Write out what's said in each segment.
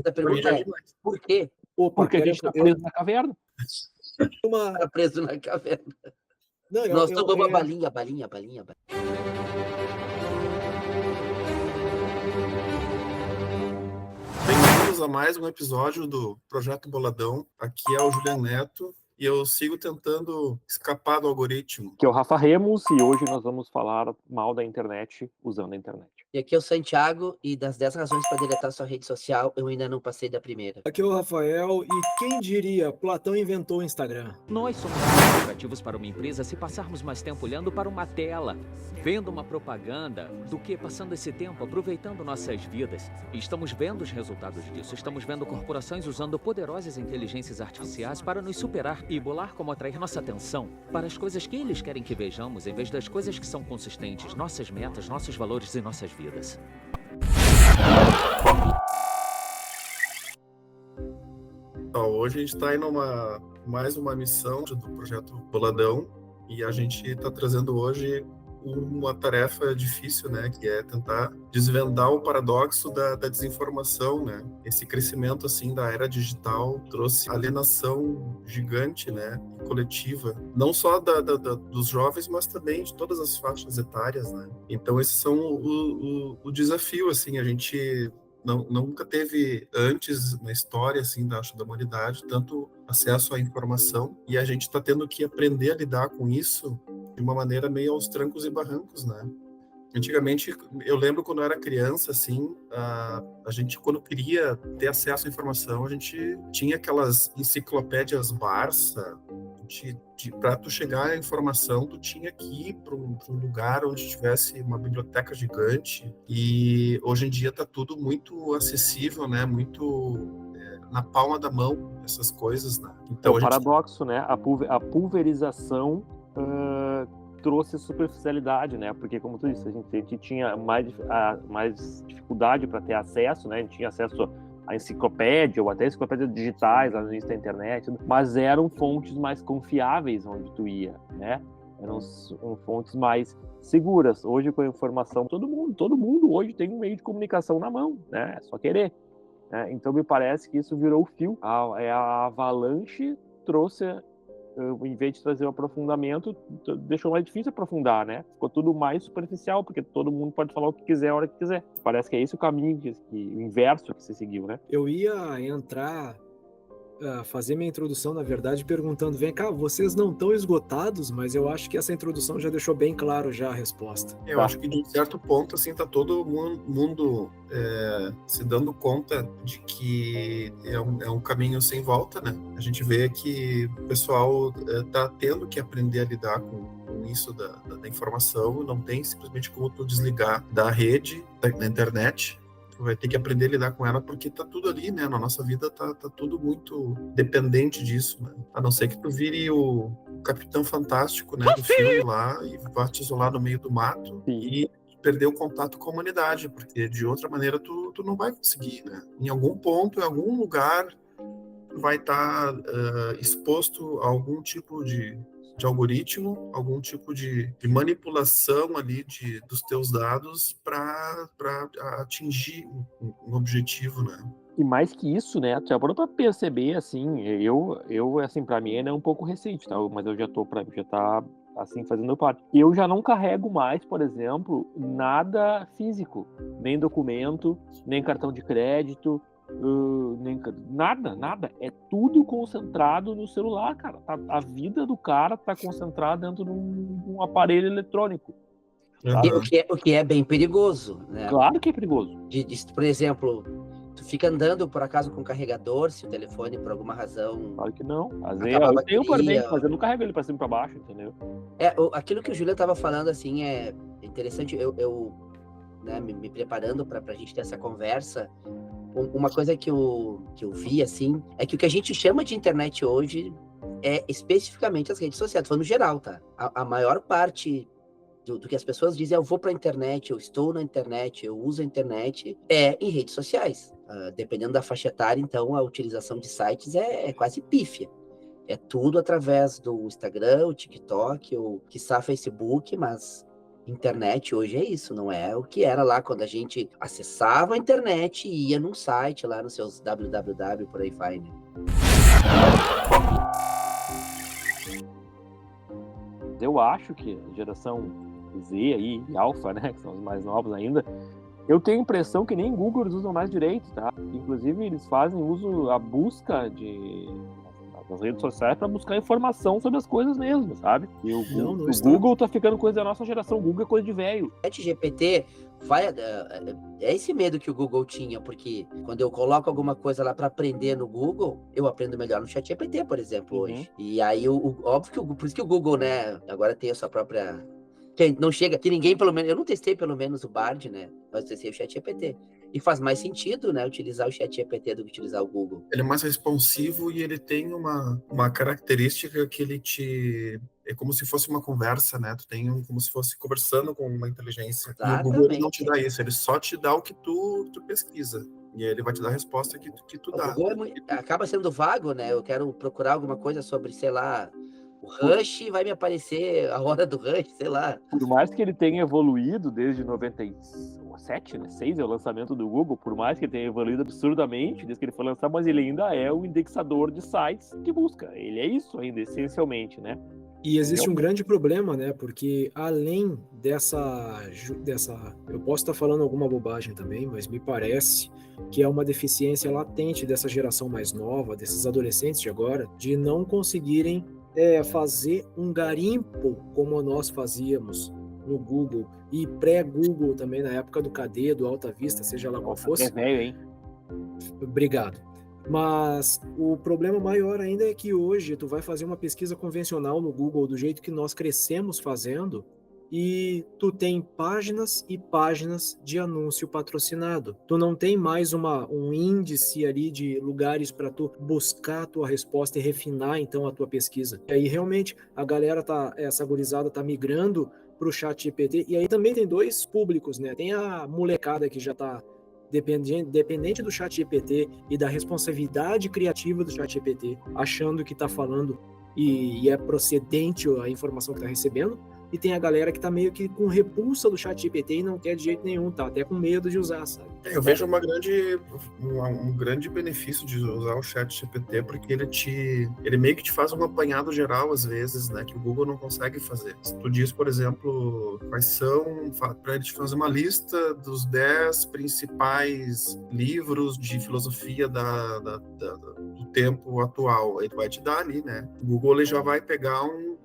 A pergunta é, por quê? Porque a gente está preso na caverna. Está preso na caverna. Não, Nós tomamos balinha. Bem-vindos a mais um episódio do Projeto Boladão. Aqui é o Juliano Neto e eu sigo tentando escapar do algoritmo. Que é o Rafa Remos e hoje nós vamos falar mal da internet usando a internet. E aqui é o Santiago, e das 10 razões para deletar sua rede social, eu ainda não passei da primeira. Aqui é o Rafael, e quem diria, Platão inventou o Instagram. Nós somos mais lucrativos para uma empresa se passarmos mais tempo olhando para uma tela, vendo uma propaganda, do que passando esse tempo aproveitando nossas vidas. E estamos vendo os resultados disso. Estamos vendo corporações usando poderosas inteligências artificiais para nos superar e bolar como atrair nossa atenção para as coisas que eles querem que vejamos, em vez das coisas que são consistentes, nossas metas, nossos valores e nossas vidas. Hoje a gente está em mais uma missão do Projeto Boladão e a gente está trazendo hoje uma tarefa difícil, né, que é tentar desvendar o paradoxo da desinformação, né? Esse crescimento assim da era digital trouxe alienação gigante, né, coletiva, não só dos jovens, mas também de todas as faixas etárias, né? Então esses são o desafio, assim, a gente nunca teve antes na história assim da humanidade tanto acesso à informação e a gente está tendo que aprender a lidar com isso de uma maneira meio aos trancos e barrancos, né? Antigamente, eu lembro quando eu era criança, assim, a gente quando queria ter acesso à informação, a gente tinha aquelas enciclopédias Barça. Para tu chegar à informação, tu tinha que ir para um lugar onde tivesse uma biblioteca gigante. E hoje em dia está tudo muito acessível, né? Muito na palma da mão, essas coisas, né? Então, o paradoxo, né? A pulverização trouxe superficialidade, né? Porque, como tu disse, a gente tinha mais dificuldade para ter acesso, né? A gente tinha acesso a enciclopédia ou até enciclopédias digitais lá no início da internet, mas eram fontes mais confiáveis onde tu ia, né? Eram fontes mais seguras. Hoje, com a informação, todo mundo hoje tem um meio de comunicação na mão, né? É só querer, né? Então, me parece que isso virou o fio. A avalanche trouxe, em vez de trazer um aprofundamento, deixou mais difícil aprofundar, né? Ficou tudo mais superficial, porque todo mundo pode falar o que quiser, a hora que quiser. Parece que é esse o caminho, o inverso que se seguiu, né? Eu ia entrar, fazer minha introdução, na verdade, perguntando, vem cá, vocês não estão esgotados? Mas eu acho que essa introdução já deixou bem claro já a resposta. Eu acho que de um certo ponto, assim, tá todo mundo se dando conta de que é um caminho sem volta, né? A gente vê que o pessoal tá tendo que aprender a lidar com isso da informação, não tem simplesmente como tu desligar da rede, da internet. Tu vai ter que aprender a lidar com ela, porque tá tudo ali, né? Na nossa vida tá tudo muito dependente disso, né? A não ser que tu vire o Capitão Fantástico, né? Do filme lá, e vá te isolar no meio do mato. Sim. E perder o contato com a humanidade, porque de outra maneira tu não vai conseguir, né? Em algum ponto, em algum lugar, tu vai estar exposto a algum tipo de algoritmo, algum tipo de manipulação ali dos teus dados para atingir um objetivo, né? E mais que isso, né? Tu já parou pra perceber, assim, eu assim, pra mim ainda é um pouco recente, tá? Mas eu já tá assim, fazendo parte. Eu já não carrego mais, por exemplo, nada físico, nem documento, nem cartão de crédito, nada. É tudo concentrado no celular, cara. A vida do cara tá concentrada dentro de um aparelho eletrônico. O que é bem perigoso, né? Claro que é perigoso. Por exemplo, tu fica andando por acaso com o carregador, se o telefone por alguma razão... Claro que não. Às vezes eu tenho o powerbank, mas eu não carrego ele pra cima e pra baixo, entendeu? Aquilo que o Júlio tava falando, assim, é interessante. Eu né, me preparando pra gente ter essa conversa, uma coisa que eu vi, assim, é que o que a gente chama de internet hoje é especificamente as redes sociais, tô falando geral, tá? A maior parte do que as pessoas dizem, eu vou pra internet, eu estou na internet, eu uso a internet, é em redes sociais. Dependendo da faixa etária, então, a utilização de sites é quase pífia. É tudo através do Instagram, o TikTok, ou quiçá Facebook, mas internet hoje é isso, não é o que era lá quando a gente acessava a internet e ia num site lá nos seus www, por aí vai, né? Eu acho que a geração Z aí, e Alpha, né, que são os mais novos ainda, eu tenho a impressão que nem Google eles usam mais direito, tá? Inclusive eles fazem uso, a busca das redes sociais para buscar informação sobre as coisas mesmo, sabe? E o Google tá ficando coisa da nossa geração, o Google é coisa de velho. ChatGPT é esse medo que o Google tinha, porque quando eu coloco alguma coisa lá para aprender no Google, eu aprendo melhor no ChatGPT, por exemplo, hoje. E aí, óbvio que por isso que o Google, né, agora tem a sua própria... Que não chega, que ninguém, pelo menos, eu não testei pelo menos o Bard, né, mas eu testei o ChatGPT. E faz mais sentido, né, utilizar o ChatGPT do que utilizar o Google. Ele é mais responsivo e ele tem uma característica que ele te... É como se fosse uma conversa, né? Tu tem como se fosse conversando com uma inteligência. Exatamente. E o Google ele não te dá isso, ele só te dá o que tu pesquisa. E aí ele vai te dar a resposta que tu dá. O Google acaba sendo vago, né? Eu quero procurar alguma coisa sobre, sei lá, o Rush, vai me aparecer a hora do Rush, sei lá. Por mais que ele tenha evoluído desde 97, né? 6 é o lançamento do Google, por mais que ele tenha evoluído absurdamente desde que ele foi lançado, mas ele ainda é o indexador de sites de busca. Ele é isso ainda, essencialmente, né? E existe um grande problema, né? Porque além dessa... Eu posso estar falando alguma bobagem também, mas me parece que é uma deficiência latente dessa geração mais nova, desses adolescentes de agora, de não conseguirem fazer um garimpo como nós fazíamos no Google e pré-Google também, na época do KD, do Alta Vista, seja lá qual fosse. É velho, hein? Obrigado. Mas o problema maior ainda é que hoje tu vai fazer uma pesquisa convencional no Google do jeito que nós crescemos fazendo e tu tem páginas e páginas de anúncio patrocinado. Tu não tem mais um índice ali de lugares para tu buscar a tua resposta e refinar então a tua pesquisa. E aí realmente a galera essa gurizada tá migrando pro ChatGPT e aí também tem dois públicos, né? Tem a molecada que já tá dependente do ChatGPT e da responsabilidade criativa do ChatGPT, achando que está falando e é procedente a informação que está recebendo, e tem a galera que está meio que com repulsa do ChatGPT e não quer de jeito nenhum, tá até com medo de usar, sabe? Eu vejo um grande benefício de usar o ChatGPT, porque ele meio que te faz um apanhado geral, às vezes, né, que o Google não consegue fazer. Se tu diz, por exemplo, quais são, para ele te fazer uma lista dos 10 principais livros de filosofia do tempo atual, aí tu vai te dar ali, né? O Google ele já vai pegar um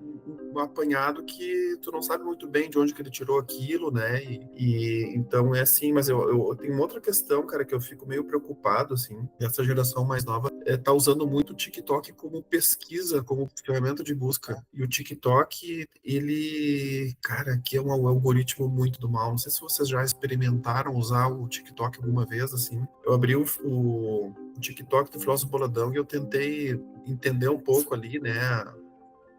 apanhado que tu não sabe muito bem de onde que ele tirou aquilo, né? E então é assim, mas eu tenho uma outra questão, cara, que eu fico meio preocupado, assim, essa geração mais nova tá usando muito o TikTok como pesquisa, como ferramenta de busca. E o TikTok, ele, cara, que é um algoritmo muito do mal. Não sei se vocês já experimentaram usar o TikTok alguma vez, assim. Eu abri o TikTok do Filósofo Boladão e eu tentei entender um pouco ali, né,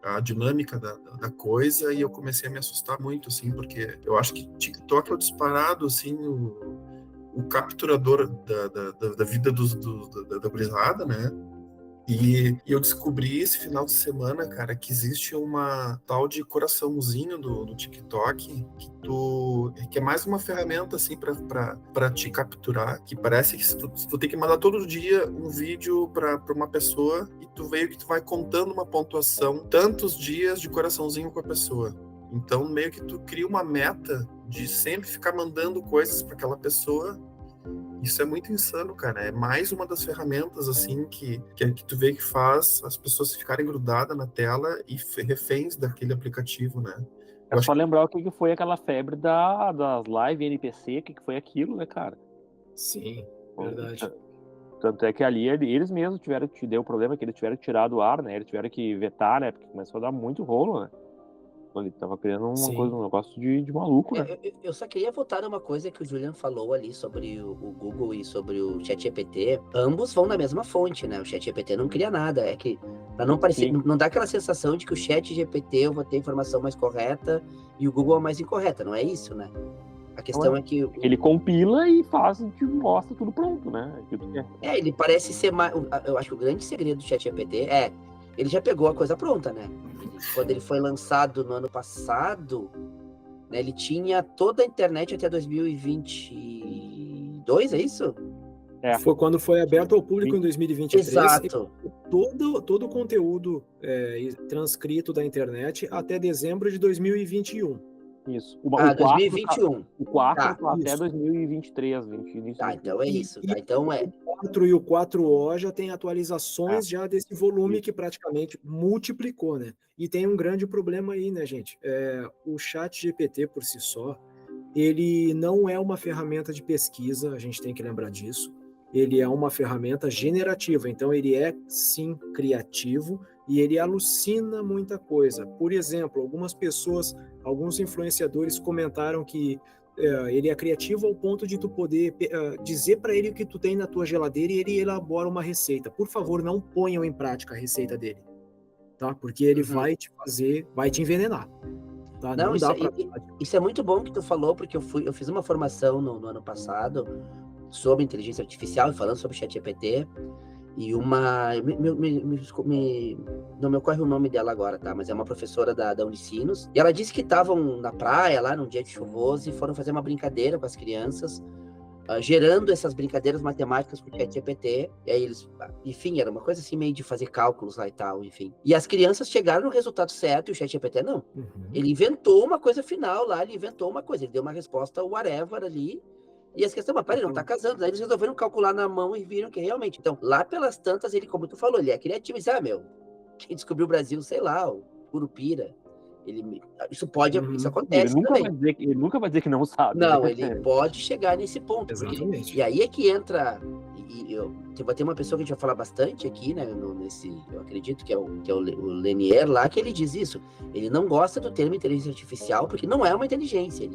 a dinâmica da coisa, e eu comecei a me assustar muito, assim, porque eu acho que TikTok é o disparado, assim, o capturador da vida da gurizada, né? E eu descobri esse final de semana, cara, que existe uma tal de coraçãozinho do TikTok que é mais uma ferramenta, assim, pra te capturar, que parece que tu tem que mandar todo dia um vídeo pra uma pessoa e tu vai contando uma pontuação, tantos dias de coraçãozinho com a pessoa. Então, meio que tu cria uma meta de sempre ficar mandando coisas pra aquela pessoa. Isso é muito insano, cara. É mais uma das ferramentas, assim, que tu vê que faz as pessoas ficarem grudadas na tela e reféns daquele aplicativo, né? É só lembrar o que foi aquela febre das live NPC, o que foi aquilo, né, cara? Sim, verdade. Tanto é que ali eles mesmos deu o problema que eles tiveram que tirar do ar, né? Eles tiveram que vetar, né? Porque começou a dar muito rolo, né? Ele tava criando um negócio de maluco, né? Eu só queria voltar numa coisa que o Julian falou ali sobre o Google e sobre o ChatGPT. Ambos vão na mesma fonte, né? O ChatGPT não cria nada. É que, pra não parecer, não dá aquela sensação de que o ChatGPT eu vou ter a informação mais correta e o Google é mais incorreta. Não é isso, né? A questão é que... Ele compila e mostra tudo pronto, né? Ele parece ser mais... Eu acho que o grande segredo do ChatGPT ele já pegou a coisa pronta, né? Quando ele foi lançado no ano passado, né? Ele tinha toda a internet até 2022, é isso? Foi quando foi aberto ao público em 2023. Exato. Todo o conteúdo transcrito da internet até dezembro de 2021. Isso. 2021. O 4 Tá, até isso. 2023. Tá, então é isso. Tá, então é. O 4 e o 4O já tem atualizações já desse volume que praticamente multiplicou, né? E tem um grande problema aí, né, gente? O ChatGPT por si só, ele não é uma ferramenta de pesquisa, a gente tem que lembrar disso. Ele é uma ferramenta generativa, então ele é, sim, criativo e ele alucina muita coisa. Por exemplo, alguns influenciadores comentaram que ele é criativo ao ponto de tu poder dizer para ele o que tu tem na tua geladeira e ele elabora uma receita. Por favor, não ponham em prática a receita dele, tá? Porque ele vai te envenenar. Tá? Não, dá isso é muito bom que tu falou, porque eu fiz uma formação no ano passado sobre inteligência artificial, falando sobre ChatGPT, e não me ocorre o nome dela agora, tá? Mas é uma professora da Unicinos, e ela disse que estavam na praia, lá num dia de chuvoso, e foram fazer uma brincadeira com as crianças, gerando essas brincadeiras matemáticas com o ChatGPT, e aí eles, enfim, era uma coisa assim meio de fazer cálculos lá e tal, enfim. E as crianças chegaram no resultado certo, e o ChatGPT não. Ele inventou uma coisa final lá, ele deu uma resposta whatever ali, e as questões, mas peraí, não tá casando. Aí eles resolveram calcular na mão e viram que realmente. Então, lá pelas tantas, ele, como tu falou, ele é criativo. E quem descobriu o Brasil, sei lá, o Curupira. Isso acontece também. Ele nunca vai dizer que não sabe. Não, né? ele pode chegar nesse ponto. Exatamente. E aí é que entra. Vai ter uma pessoa que a gente vai falar bastante aqui, né? Eu acredito que é o Lenier lá, que ele diz isso. Ele não gosta do termo inteligência artificial, porque não é uma inteligência.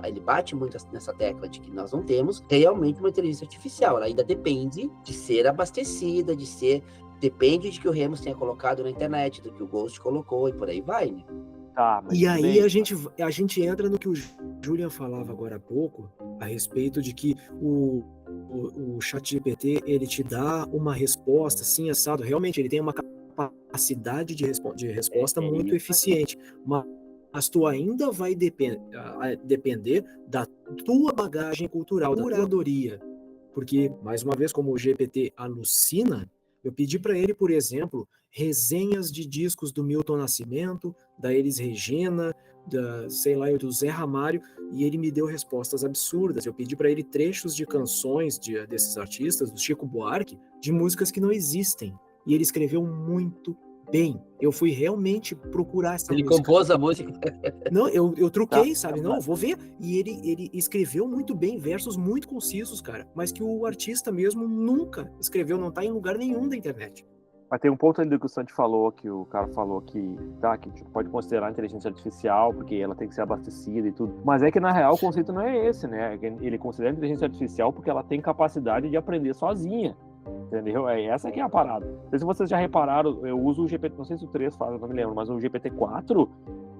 Ele bate muito nessa tecla de que nós não temos realmente uma inteligência artificial. Ela ainda depende de ser abastecida, depende de que o Remus tenha colocado na internet, do que o Ghost colocou e por aí vai, né? Tá, mas e aí a gente entra no que o Julian falava agora há pouco, a respeito de que o ChatGPT, ele te dá uma resposta assim, assado. Realmente, ele tem uma capacidade de resposta muito eficiente, mas tu ainda vai depender da tua bagagem cultural, da curadoria. Porque, mais uma vez, como o GPT alucina, eu pedi para ele, por exemplo, resenhas de discos do Milton Nascimento, da Elis Regina, do Zé Ramalho, e ele me deu respostas absurdas. Eu pedi para ele trechos de canções desses artistas, do Chico Buarque, de músicas que não existem. E ele escreveu muito bem. Eu fui realmente procurar essa música. Ele compôs a música. Não, eu truquei, sabe? Não, vou ver. E ele escreveu muito bem, versos muito concisos, cara. Mas que o artista mesmo nunca escreveu, não tá em lugar nenhum da internet. Mas tem um ponto ali do que o Santi falou, que o cara falou que tipo, pode considerar a inteligência artificial, porque ela tem que ser abastecida e tudo. Mas é que, na real, o conceito não é esse, né? Ele considera a inteligência artificial porque ela tem capacidade de aprender sozinha. Entendeu? Essa que é a parada. Não sei se vocês já repararam, eu uso o GPT, não sei se o 3 faz, eu não me lembro, mas o GPT-4,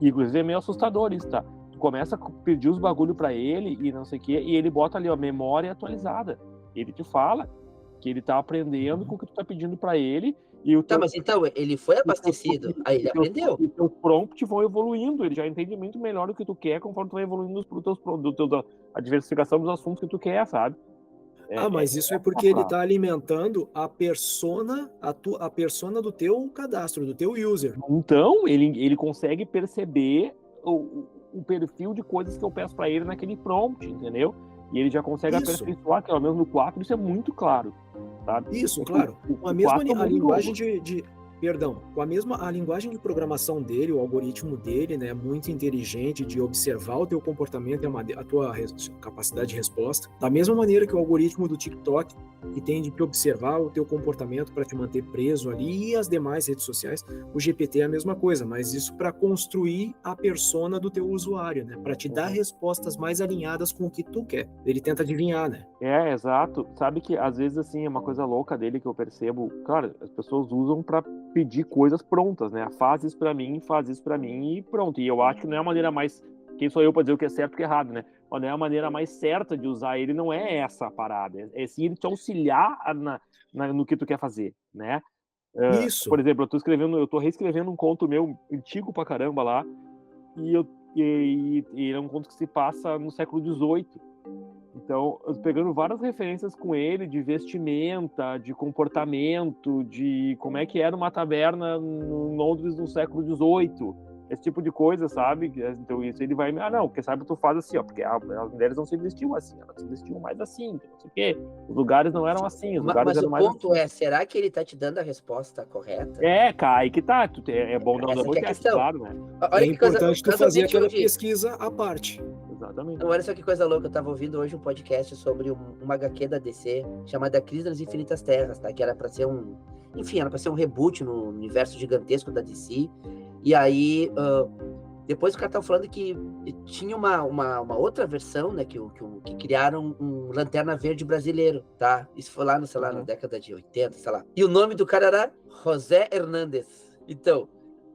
inclusive é meio assustador isso, tá? Tu começa a pedir os bagulho pra ele e não sei o quê, e ele bota ali, ó, memória atualizada. Ele te fala que ele tá aprendendo com o que tu tá pedindo pra ele e o mas então, ele foi abastecido, aí ele aprendeu. E os teus prompts vão evoluindo, ele já entende muito melhor o que tu quer conforme tu vai evoluindo a diversificação dos assuntos que tu quer, sabe? Mas isso é porque ele está alimentando a persona do teu cadastro, do teu user. Então, ele consegue perceber o perfil de coisas que eu peço para ele naquele prompt, entendeu? E ele já consegue aperfeiçoar, que pelo menos no 4 isso é muito claro, sabe? Isso, claro. Com a mesma linguagem a linguagem de programação dele, o algoritmo dele, né, muito inteligente de observar o teu comportamento e a tua capacidade de resposta. Da mesma maneira que o algoritmo do TikTok, que tem de te observar o teu comportamento para te manter preso ali, e as demais redes sociais, o GPT é a mesma coisa, mas isso para construir a persona do teu usuário, né, para te dar respostas mais alinhadas com o que tu quer. Ele tenta adivinhar, né? Exato. Sabe que às vezes assim é uma coisa louca dele que eu percebo. Claro, as pessoas usam para pedir coisas prontas, né? Faz isso para mim e pronto. E eu acho que não é a maneira mais... Quem sou eu para dizer o que é certo e o que é errado, né? Mas não é a maneira mais certa de usar ele, não é essa a parada. É sim ele te auxiliar no que tu quer fazer, né? Isso. Por exemplo, eu tô reescrevendo um conto meu antigo pra caramba lá, e eu E é um conto que se passa no século XVIII. Então, pegando várias referências com ele de vestimenta, de comportamento, de como é que era uma taberna em Londres no século XVIII, esse tipo de coisa, sabe? Então, isso ele vai... não, porque sabe, tu faz assim, ó, porque as mulheres não se vestiam assim, elas se vestiam mais assim, não sei o quê. Os lugares não eram assim, os lugares eram mais assim. Mas o ponto é, será que ele tá te dando a resposta correta? Cara, aí que tá. É bom dar um double check, claro, né? Olha É que coisa, importante tu fazer aquela hoje... pesquisa à parte. Exatamente. Olha só que coisa louca, eu tava ouvindo hoje um podcast sobre uma HQ da DC, chamada Crise das Infinitas Terras, tá? Que era pra ser enfim, era pra ser um reboot no universo gigantesco da DC. E aí, depois o cara tava falando que tinha uma outra versão, né? Que criaram um Lanterna Verde brasileiro, tá? Isso foi lá, sei lá, na década de 80, sei lá. E o nome do cara era José Hernández. Então,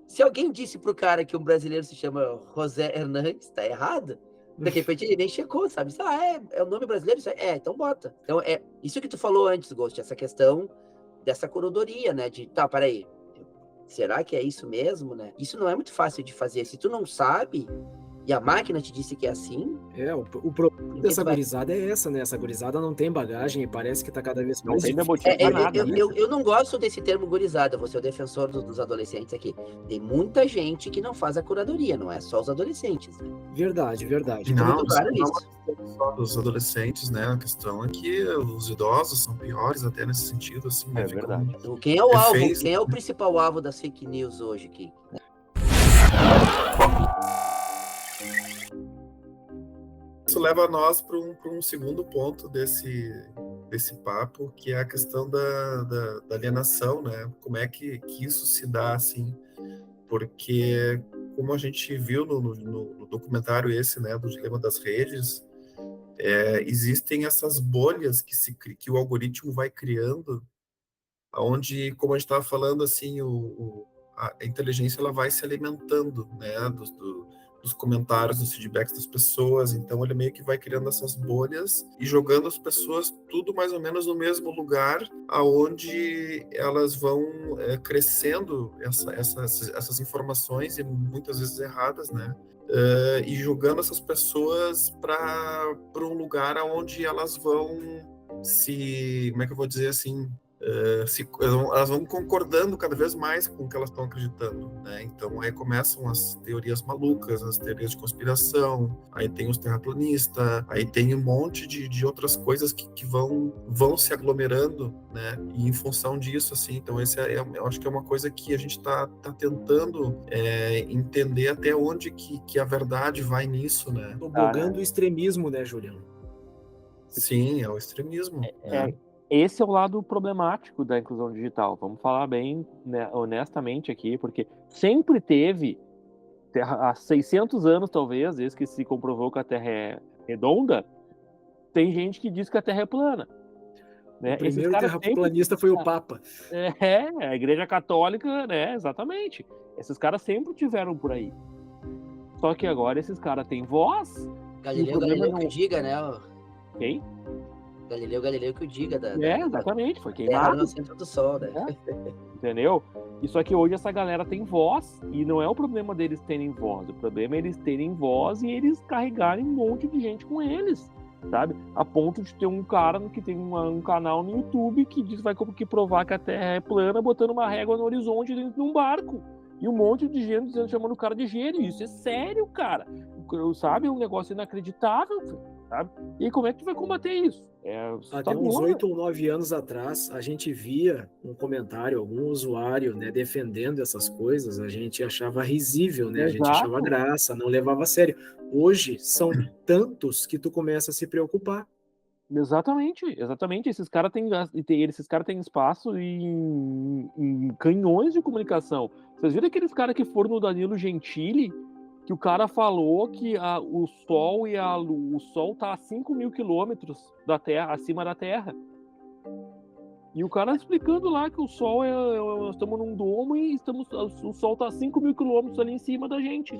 se alguém disse pro cara que um brasileiro se chama José Hernández, tá errado. De repente ele nem checou, sabe? É o nome brasileiro? Isso então bota. Então é isso que tu falou antes, Ghost, essa questão dessa corodoria, né? Peraí, será que é isso mesmo, né? Isso não é muito fácil de fazer. Se tu não sabe e a máquina te disse que é assim... O problema dessa gurizada é essa, né? Essa gurizada não tem bagagem e parece que tá cada vez mais... Eu não gosto desse termo gurizada, vou ser o defensor dos adolescentes aqui. Tem muita gente que não faz a curadoria, não é só os adolescentes. Né? Verdade. Não, claro isso. Só dos adolescentes, né? A questão é que os idosos são piores até nesse sentido, assim. É verdade. Então, quem é o alvo? Quem é o principal alvo das fake news hoje aqui? Isso leva nós para um segundo ponto desse papo, que é a questão da alienação, né? Como é que isso se dá, assim? Porque, como a gente viu no documentário esse, né, do Dilema das Redes, existem essas bolhas que o algoritmo vai criando, onde, como a gente estava falando, assim, a inteligência ela vai se alimentando, né, dos comentários, dos feedbacks das pessoas. Então ele meio que vai criando essas bolhas e jogando as pessoas tudo mais ou menos no mesmo lugar, aonde elas vão crescendo essas informações, e muitas vezes erradas, né? E jogando essas pessoas para um lugar aonde elas vão como é que eu vou dizer assim, elas vão concordando cada vez mais com o que elas estão acreditando, né? Então aí começam as teorias malucas, as teorias de conspiração, aí tem os terraplanistas, aí tem um monte de outras coisas que vão se aglomerando, né? E em função disso, assim, então esse eu acho que é uma coisa que a gente tá tentando entender até onde que a verdade vai nisso, né? Tobogando o extremismo, né, Juliano? Sim, é o extremismo. Esse é o lado problemático da inclusão digital. Vamos falar bem, né, honestamente aqui, porque sempre teve, há 600 anos talvez, desde que se comprovou que a Terra é redonda, tem gente que diz que a Terra é plana. Né? O primeiro terraplanista foi o Papa. A Igreja Católica, né, exatamente. Esses caras sempre tiveram por aí. Só que agora esses caras têm voz. Galileu que diga, né? Quem? Galileu que o diga exatamente, foi queimado no centro do Sol, né? Entendeu? E só que hoje essa galera tem voz, e não é o problema deles terem voz, o problema é eles terem voz e eles carregarem um monte de gente com eles, sabe? A ponto de ter um cara que tem um canal no YouTube que diz que vai provar que a Terra é plana, botando uma régua no horizonte dentro de um barco. E um monte de gente chamando o cara de gênio. Isso é sério, cara. Sabe? É um negócio inacreditável, sabe? E como é que tu vai combater isso? Até uns 8 ou 9 anos atrás, a gente via um comentário, algum usuário, né, defendendo essas coisas, a gente achava risível, né? A gente achava graça, não levava a sério. Hoje, são tantos que tu começa a se preocupar. Exatamente. Esses caras têm espaço em canhões de comunicação. Vocês viram aqueles caras que foram no Danilo Gentili, que o cara falou que o Sol o Sol tá a 5.000 quilômetros da Terra, acima da Terra. E o cara explicando lá que o Sol nós estamos num domo e o Sol tá a 5.000 quilômetros ali em cima da gente.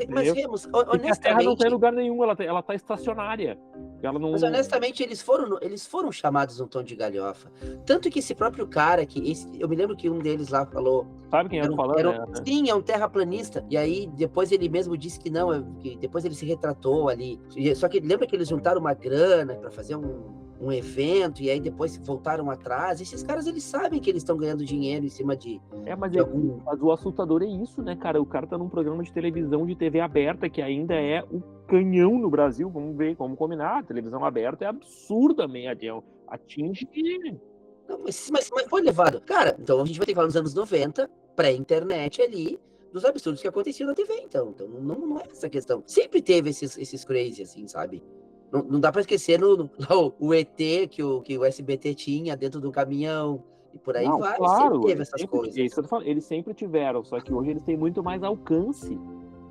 Mas Remos, honestamente... a Terra não tá em lugar nenhum, ela tá estacionária. Ela não... Mas honestamente, eles foram chamados num tom de galhofa. Tanto que esse próprio cara, eu me lembro que um deles lá falou. Sabe quem eu tô falando, né? Sim, é um terraplanista. E aí, depois ele mesmo disse que não, que depois ele se retratou ali. Só que lembra que eles juntaram uma grana para fazer um evento, e aí depois voltaram atrás. Esses caras, eles sabem que eles estão ganhando dinheiro em cima de algum... Mas o assustador é isso, né, cara? O cara tá num programa de televisão de TV aberta, que ainda é o canhão no Brasil. Vamos ver, vamos combinar. A televisão aberta é absurdamente, atinge... Não, mas foi levado. Cara, então a gente vai ter que falar nos anos 90, pré-internet ali, dos absurdos que aconteciam na TV, então não é essa questão. Sempre teve esses crazy, assim, sabe? Não dá pra esquecer o ET que o SBT tinha dentro do caminhão, e por aí vai. Claro, sempre teve essas coisas. É isso que eu tô falando, eles sempre tiveram, só que hoje eles têm muito mais alcance,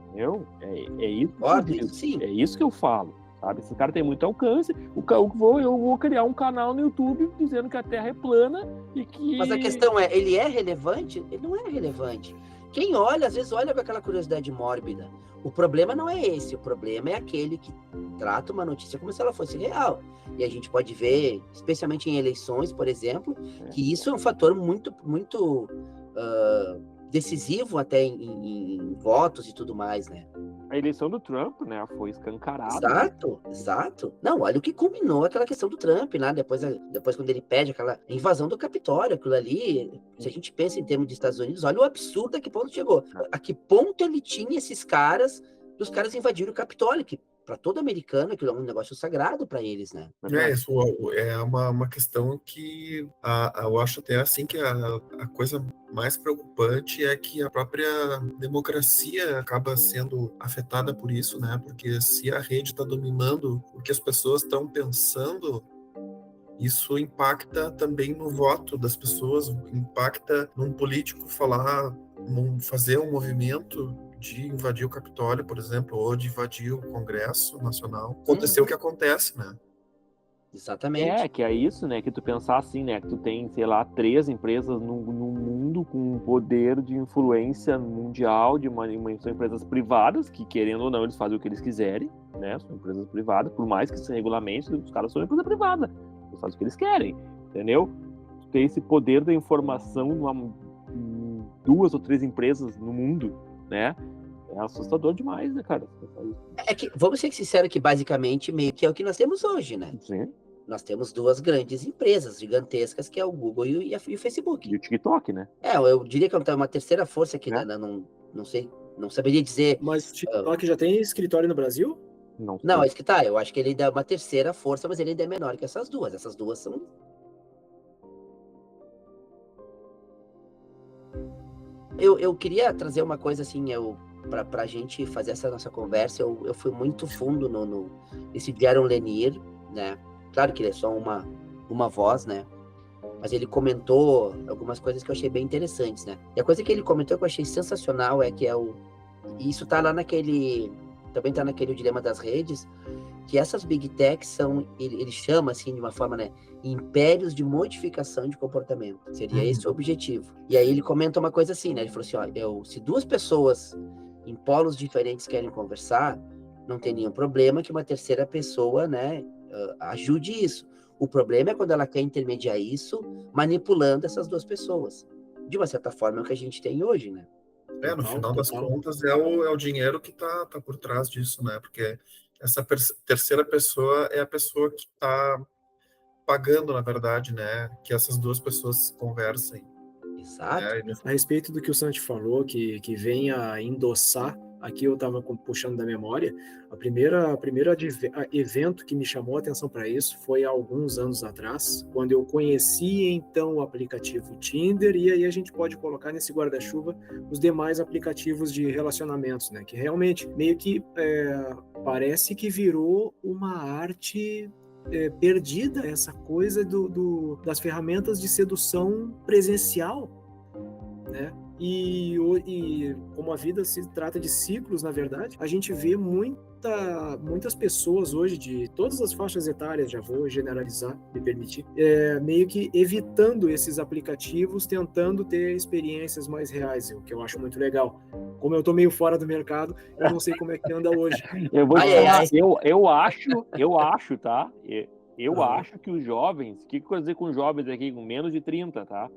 entendeu? É isso que eu digo. Sim. É isso que eu falo, sabe? Esse cara tem muito alcance, eu vou criar um canal no YouTube dizendo que a Terra é plana e que... Mas a questão é, ele é relevante? Ele não é relevante. Quem olha, às vezes olha com aquela curiosidade mórbida. O problema não é esse, o problema é aquele que trata uma notícia como se ela fosse real. E a gente pode ver, especialmente em eleições, por exemplo, que isso é um fator muito, muito decisivo até em votos e tudo mais, né? A eleição do Trump, né, foi escancarada. Exato. Não, olha o que culminou aquela questão do Trump, né? Depois quando ele pede aquela invasão do Capitólio, aquilo ali, se a gente pensa em termos de Estados Unidos, olha o absurdo a que ponto chegou. A que ponto ele tinha esses caras, os caras invadiram o Capitólio, que para todo americano aquilo é um negócio sagrado para eles, né? Isso é uma questão que eu acho até assim que a coisa mais preocupante é que a própria democracia acaba sendo afetada por isso, né? Porque se a rede está dominando o que as pessoas estão pensando, isso impacta também no voto das pessoas, impacta num político fazer um movimento de invadir o Capitólio, por exemplo, ou de invadir o Congresso Nacional. Aconteceu o que acontece, né? Exatamente. Que é isso, né? Que tu pensar assim, né? Que tu tem, sei lá, 3 empresas no mundo com um poder de influência mundial, são empresas privadas, que querendo ou não, eles fazem o que eles quiserem, né? São empresas privadas, por mais que se regulamente, os caras são empresa privada. Eles fazem o que eles querem, entendeu? Tu tem esse poder da informação em 2 ou 3 empresas no mundo, né? É assustador demais, né, cara? É que, vamos ser sinceros que basicamente meio que é o que nós temos hoje, né? Sim. Nós temos 2 grandes empresas gigantescas, que é o Google e o Facebook. E o TikTok, né? Eu diria que é uma terceira força aqui, né? Não sei, não saberia dizer. Mas o TikTok já tem escritório no Brasil? Não, é isso que tá. Eu acho que ele ainda é uma terceira força, mas ele ainda é menor que essas 2. Essas 2 são... Eu queria trazer uma coisa assim, pra gente fazer essa nossa conversa, eu fui muito fundo nesse Jaron Lanier, né? Claro que ele é só uma voz, né? Mas ele comentou algumas coisas que eu achei bem interessantes, né? E a coisa que ele comentou que eu achei sensacional é que isso tá lá também tá naquele dilema das redes, que essas big techs ele chama assim de uma forma, né, impérios de modificação de comportamento. Seria esse o objetivo. E aí ele comenta uma coisa assim, né? Ele falou assim, se 2 pessoas em polos diferentes querem conversar, não tem nenhum problema que uma terceira pessoa, né, ajude isso. O problema é quando ela quer intermediar isso, manipulando essas 2 pessoas. De uma certa forma é o que a gente tem hoje, né? No final das contas é o dinheiro que tá por trás disso, né? Porque essa terceira pessoa é a pessoa que está pagando, na verdade, né? Que essas 2 pessoas conversem. Exato. A respeito do que o Santi falou, que vem a endossar, aqui eu estava puxando da memória, a primeira evento que me chamou a atenção para isso foi há alguns anos atrás, quando eu conheci então o aplicativo Tinder, e aí a gente pode colocar nesse guarda-chuva os demais aplicativos de relacionamentos, né? Que realmente meio que parece que virou uma arte perdida, essa coisa das ferramentas de sedução presencial, né? E como a vida se trata de ciclos, na verdade, a gente vê muitas pessoas hoje de todas as faixas etárias, já vou generalizar, me permitir, meio que evitando esses aplicativos, tentando ter experiências mais reais, o que eu acho muito legal. Como eu tô meio fora do mercado, eu não sei como é que anda hoje. Eu vou te Ai, ai, falar, ai. eu acho, tá? Eu Ah. acho que os jovens, o que eu quero dizer com jovens aqui, com menos de 30, tá?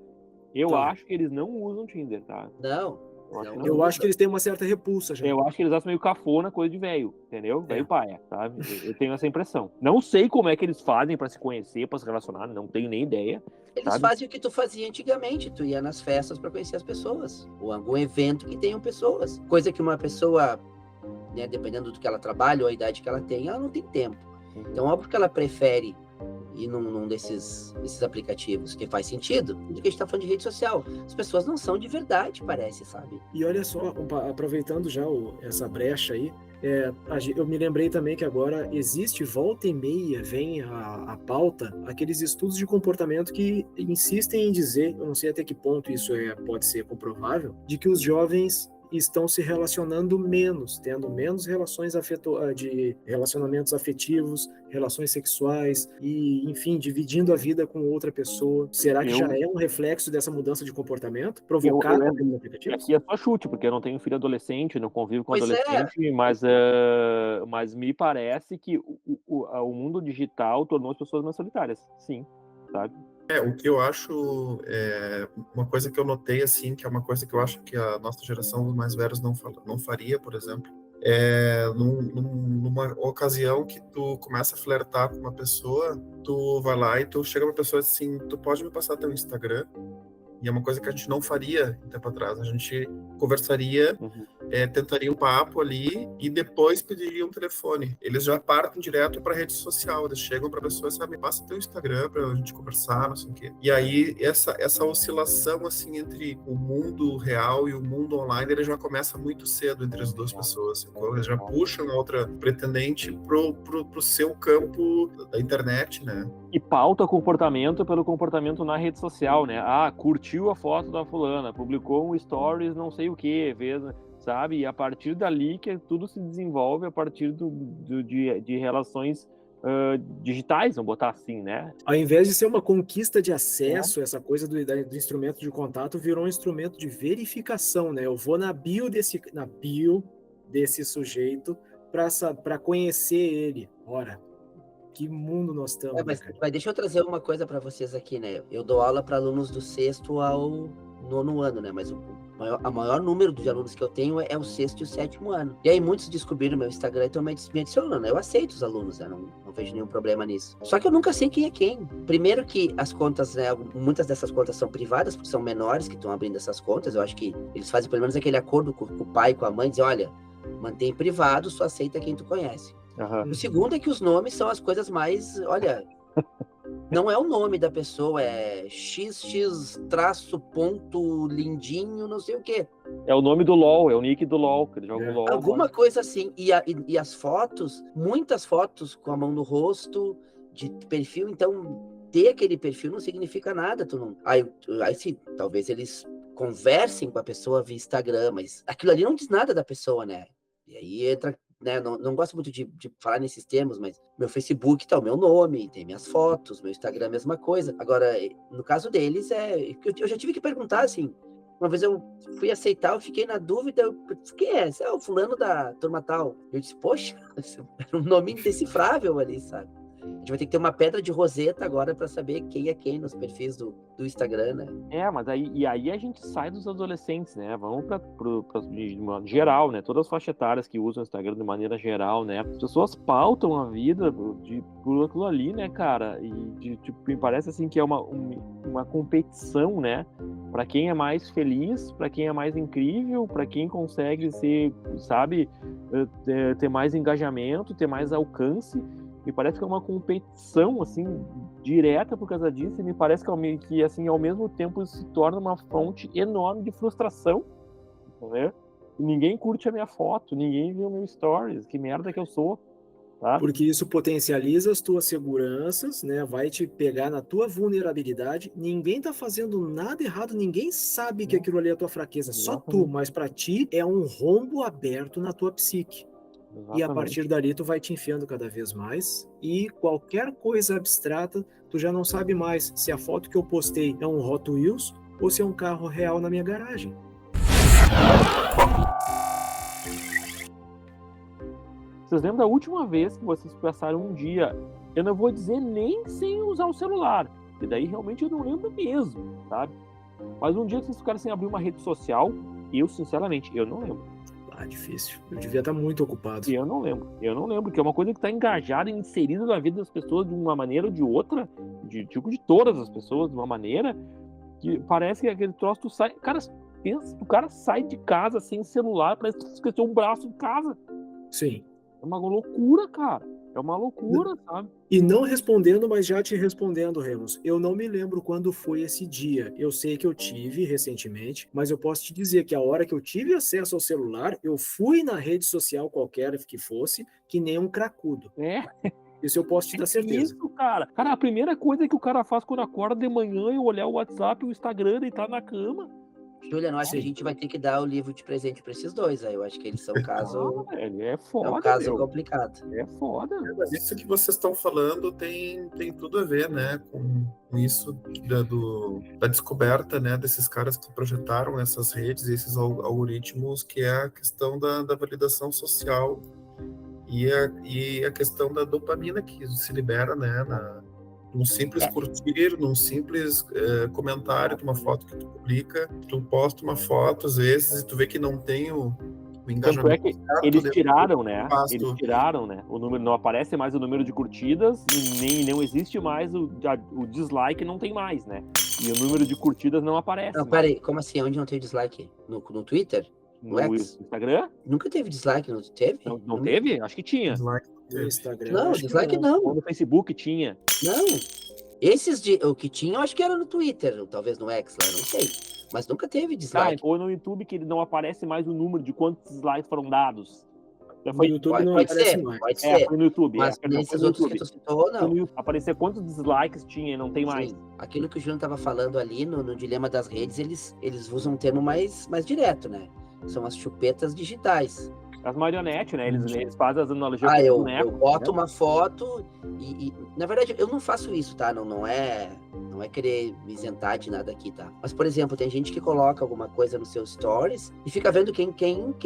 Eu Tá. acho que eles não usam Tinder, tá? Não. Eu acho que Não. não. Eu acho que eles têm uma certa repulsa já. Eu acho que eles acham meio cafona, coisa de velho, entendeu? É. Velho paia, sabe? Eu tenho essa impressão. Não sei como é que eles fazem pra se conhecer, pra se relacionar, não tenho nem ideia. Eles Sabe? fazem o que tu fazia antigamente, tu ia nas festas para conhecer as pessoas, ou algum evento que tenham pessoas. Coisa que uma pessoa, né, dependendo do que ela trabalha ou a idade que ela tem, ela não tem tempo. Então, óbvio que ela prefere ir num desses aplicativos, que faz sentido, do que a gente tá falando de rede social. As pessoas não são de verdade, parece, sabe? E olha só, aproveitando já essa brecha aí, eu me lembrei também que agora existe, volta e meia, vem a pauta, aqueles estudos de comportamento que insistem em dizer, eu não sei até que ponto isso pode ser comprovável, de que os jovens estão se relacionando menos, tendo menos de relacionamentos afetivos, relações sexuais e, enfim, dividindo a vida com outra pessoa. Será que já é um reflexo dessa mudança de comportamento provocada pelos aplicativos? Aqui é só chute, porque eu não tenho filho adolescente, não convivo com Pois é. adolescente, mas me parece que o mundo digital tornou as pessoas mais solitárias, sim, sabe? O que eu acho, uma coisa que eu notei, assim, que é uma coisa que eu acho que a nossa geração dos mais velhos não faria, por exemplo, numa ocasião que tu começa a flertar com uma pessoa, tu vai lá e tu chega pra pessoa assim, tu pode me passar teu Instagram? E é uma coisa que a gente não faria um tempo atrás. A gente conversaria, tentaria um papo ali e depois pediria um telefone. Eles já partem direto para rede social. Eles chegam para a pessoa e sabem, passa teu Instagram para a gente conversar, não sei o quê. E aí, essa oscilação assim, entre o mundo real e o mundo online, ele já começa muito cedo entre as duas pessoas. Então, eles já puxam a outra pretendente pro seu campo da internet, né? E pauta comportamento pelo comportamento na rede social, né? Curtiu a foto da fulana, publicou um stories, não sei o que, sabe? E a partir dali que tudo se desenvolve a partir de relações digitais, vamos botar assim, né? Ao invés de ser uma conquista de acesso, essa coisa do instrumento de contato virou um instrumento de verificação, né? Eu vou na bio desse sujeito para conhecer ele. Ora, que mundo nós estamos, Mas né, cara? deixa eu trazer uma coisa para vocês aqui, né? Eu dou aula para alunos do 6º ao 9º ano, né? Mas o maior número de alunos que eu tenho é o 6º e o 7º ano. E aí muitos descobriram meu Instagram e estão me adicionando. Eu aceito os alunos, né? Não vejo nenhum problema nisso. Só que eu nunca sei quem é quem. Primeiro que as contas, né? Muitas dessas contas são privadas, porque são menores que estão abrindo essas contas. Eu acho que eles fazem pelo menos aquele acordo com o pai, com a mãe, dizer, olha, mantém privado, só aceita quem tu conhece. O segundo é que os nomes são as coisas mais, olha, não é o nome da pessoa, é XX_lindinho, não sei o quê. É o nome do LOL, é o nick do LOL, que ele joga o LOL. Alguma coisa assim, e as fotos, muitas fotos com a mão no rosto, de perfil, então ter aquele perfil não significa nada, tu não... Aí sim, talvez eles conversem com a pessoa via Instagram, mas aquilo ali não diz nada da pessoa, né? E aí entra... Né, não gosto muito de falar nesses termos, mas meu Facebook tá o meu nome, tem minhas fotos, meu Instagram é a mesma coisa. Agora, no caso deles, eu já tive que perguntar, assim, uma vez eu fui aceitar, eu fiquei na dúvida, quem é? É o fulano da turma tal. Eu disse, poxa, era um nome indecifrável ali, sabe? A gente vai ter que ter uma pedra de Roseta agora para saber quem é quem nos perfis do Instagram, né? Mas aí a gente sai dos adolescentes, né? Vamos para de modo geral, né? Todas as faixas etárias que usam o Instagram de maneira geral, né? As pessoas pautam a vida por aquilo ali, né, cara? E me parece assim que é uma competição, né? Para quem é mais feliz, para quem é mais incrível, para quem consegue ser, sabe, ter mais engajamento, ter mais alcance. Me parece que é uma competição, assim, direta por causa disso, e me parece que assim, ao mesmo tempo, isso se torna uma fonte enorme de frustração, né? E ninguém curte a minha foto, ninguém vê o meu stories, que merda que eu sou, tá? Porque isso potencializa as tuas seguranças, né? Vai te pegar na tua vulnerabilidade, ninguém tá fazendo nada errado, ninguém sabe que aquilo ali é a tua fraqueza, só tu, mas para ti é um rombo aberto na tua psique. Exatamente. E a partir dali tu vai te enfiando cada vez mais e qualquer coisa abstrata tu já não sabe mais se a foto que eu postei é um Hot Wheels ou se é um carro real na minha garagem. Vocês lembram da última vez que vocês passaram um dia, eu não vou dizer nem sem usar o celular, e daí realmente eu não lembro mesmo, sabe? Mas um dia que vocês ficaram sem abrir uma rede social, eu, sinceramente, eu não lembro. Difícil. Eu devia estar muito ocupado. Eu não lembro, que é uma coisa que está engajada e inserida na vida das pessoas de uma maneira ou de outra, de todas as pessoas, de uma maneira que parece que aquele troço, tu sai, cara, pensa, o cara sai de casa sem celular, parece que esqueceu um braço em casa. Sim. É uma loucura, cara. É uma loucura, sabe? E não respondendo, mas já te respondendo, Remus, eu não me lembro quando foi esse dia. Eu sei que eu tive recentemente, mas eu posso te dizer que a hora que eu tive acesso ao celular, eu fui na rede social qualquer que fosse, que nem um cracudo. É. Isso eu posso te dar certeza. Isso, cara. Cara, a primeira coisa que o cara faz quando acorda de manhã é olhar o WhatsApp, o Instagram, deitar na cama. Juliano, acho que a gente vai ter que dar o livro de presente para esses dois aí. Eu acho que eles são caso. É foda, É um caso meu. complicado. É foda. Mas isso que vocês estão falando tem tudo a ver, né, com isso da descoberta, né, desses caras que projetaram essas redes, esses algoritmos, que é a questão da validação social e a questão da dopamina que se libera, né, num simples curtir, num simples comentário de uma foto que tu publica, tu posta uma foto às vezes e tu vê que não tem o Tanto é que eles tiraram, né? Pasto. Eles tiraram, né? O número, não aparece mais o número de curtidas e nem não existe mais o dislike, não tem mais, né? E o número de curtidas não aparece. Não, peraí, como assim? Onde não tem dislike? No Twitter? No X? Instagram? Nunca teve dislike, não teve? Não teve? Acho que tinha. No Instagram. Não, acho que dislike não. Ou no Facebook tinha. Não. O que tinha, eu acho que era no Twitter, ou talvez no X lá, não sei. Mas nunca teve dislike. Ou no YouTube que não aparece mais o número de quantos dislikes foram dados. Já No foi, YouTube não pode aparece ser, mais. pode ser. foi no YouTube. Mas perdão, nesses foi no outros YouTube. que tu citou, não. Aparecer quantos dislikes tinha e não tem mais. Sim. Aquilo que o Juliano estava falando ali no dilema das redes, eles usam um termo mais direto, né? São as chupetas digitais. As marionetes, né? Eles fazem as analogias Eu bonecos, boto né? uma foto e, na verdade, eu não faço isso, tá? Não é querer me isentar de nada aqui, tá? Mas, por exemplo, tem gente que coloca alguma coisa nos seus stories e fica vendo quem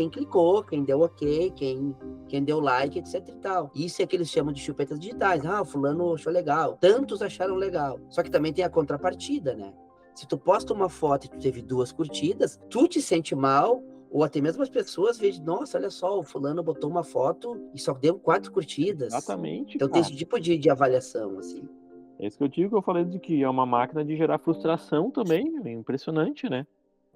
clicou, quem deu ok, quem deu like, etc e tal. Isso é que eles chamam de chupetas digitais. Ah, o fulano achou legal. Tantos acharam legal. Só que também tem a contrapartida, né? Se tu posta uma foto e tu teve 2 curtidas, tu te sente mal, ou até mesmo as pessoas veem, nossa, olha só, o fulano botou uma foto e só deu 4 curtidas. Exatamente. Então cara. tem esse tipo de avaliação, assim. É isso que eu digo, que eu falei de que é uma máquina de gerar frustração também, é impressionante, né?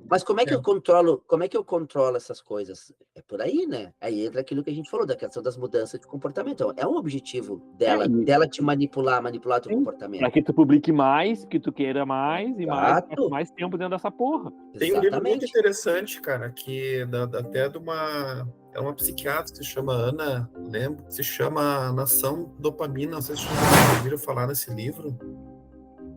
Mas como é que eu controlo essas coisas? É por aí, né? Aí entra aquilo que a gente falou, da questão das mudanças de comportamento. Então, é um objetivo dela te manipular teu comportamento. Pra que tu publique mais, que tu queira mais e Exato. mais tempo dentro dessa porra. Tem um livro muito Exatamente. interessante, cara, que até de uma psiquiatra que se chama Ana, lembro, se chama Nação Dopamina, não sei se vocês já ouviram falar nesse livro.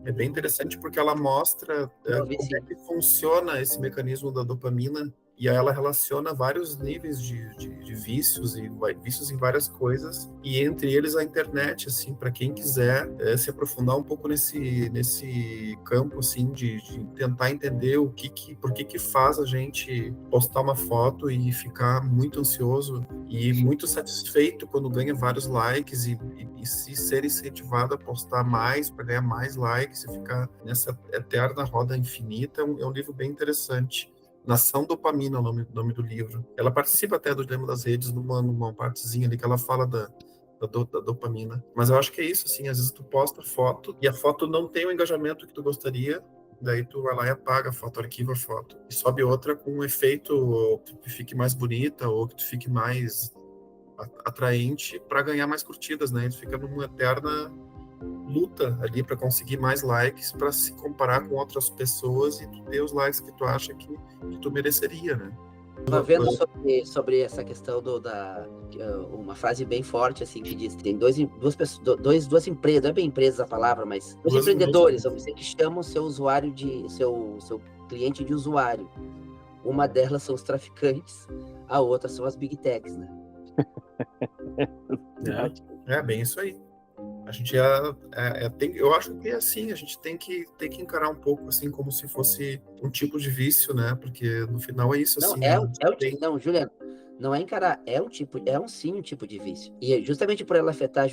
É bem interessante porque ela mostra como é que funciona esse mecanismo da dopamina e aí ela relaciona vários níveis de vícios e vícios em várias coisas e entre eles a internet, assim, para quem quiser se aprofundar um pouco nesse campo, assim, de tentar entender por que faz a gente postar uma foto e ficar muito ansioso e muito satisfeito quando ganha vários likes e se ser incentivado a postar mais para ganhar mais likes e ficar nessa eterna roda infinita. É um livro bem interessante. Nação Dopamina é o nome do livro. Ela participa até do Dilema das Redes numa partezinha ali que ela fala da dopamina. Mas eu acho que é isso, assim, às vezes tu posta foto e a foto não tem o engajamento que tu gostaria, daí tu vai lá e apaga a foto, arquiva a foto. E sobe outra com um efeito ou que tu fique mais bonita ou que tu fique mais atraente para ganhar mais curtidas, né? Tu fica numa eterna luta ali para conseguir mais likes, para se comparar com outras pessoas e tu ter os likes que tu acha que tu mereceria, né? Estava vendo sobre essa questão uma frase bem forte, assim, que diz que tem duas empresas, não é bem empresas a palavra, mas dois empreendedores, vamos dizer, que chamam seu usuário seu cliente de usuário. Uma delas são os traficantes, a outra são as big techs, né? É bem isso aí. A gente eu acho que é assim, a gente tem que encarar um pouco assim como se fosse um tipo de vício, né? Porque no final é isso, assim. Não, Juliano, não é encarar, sim um tipo de vício. E justamente por ela afetar,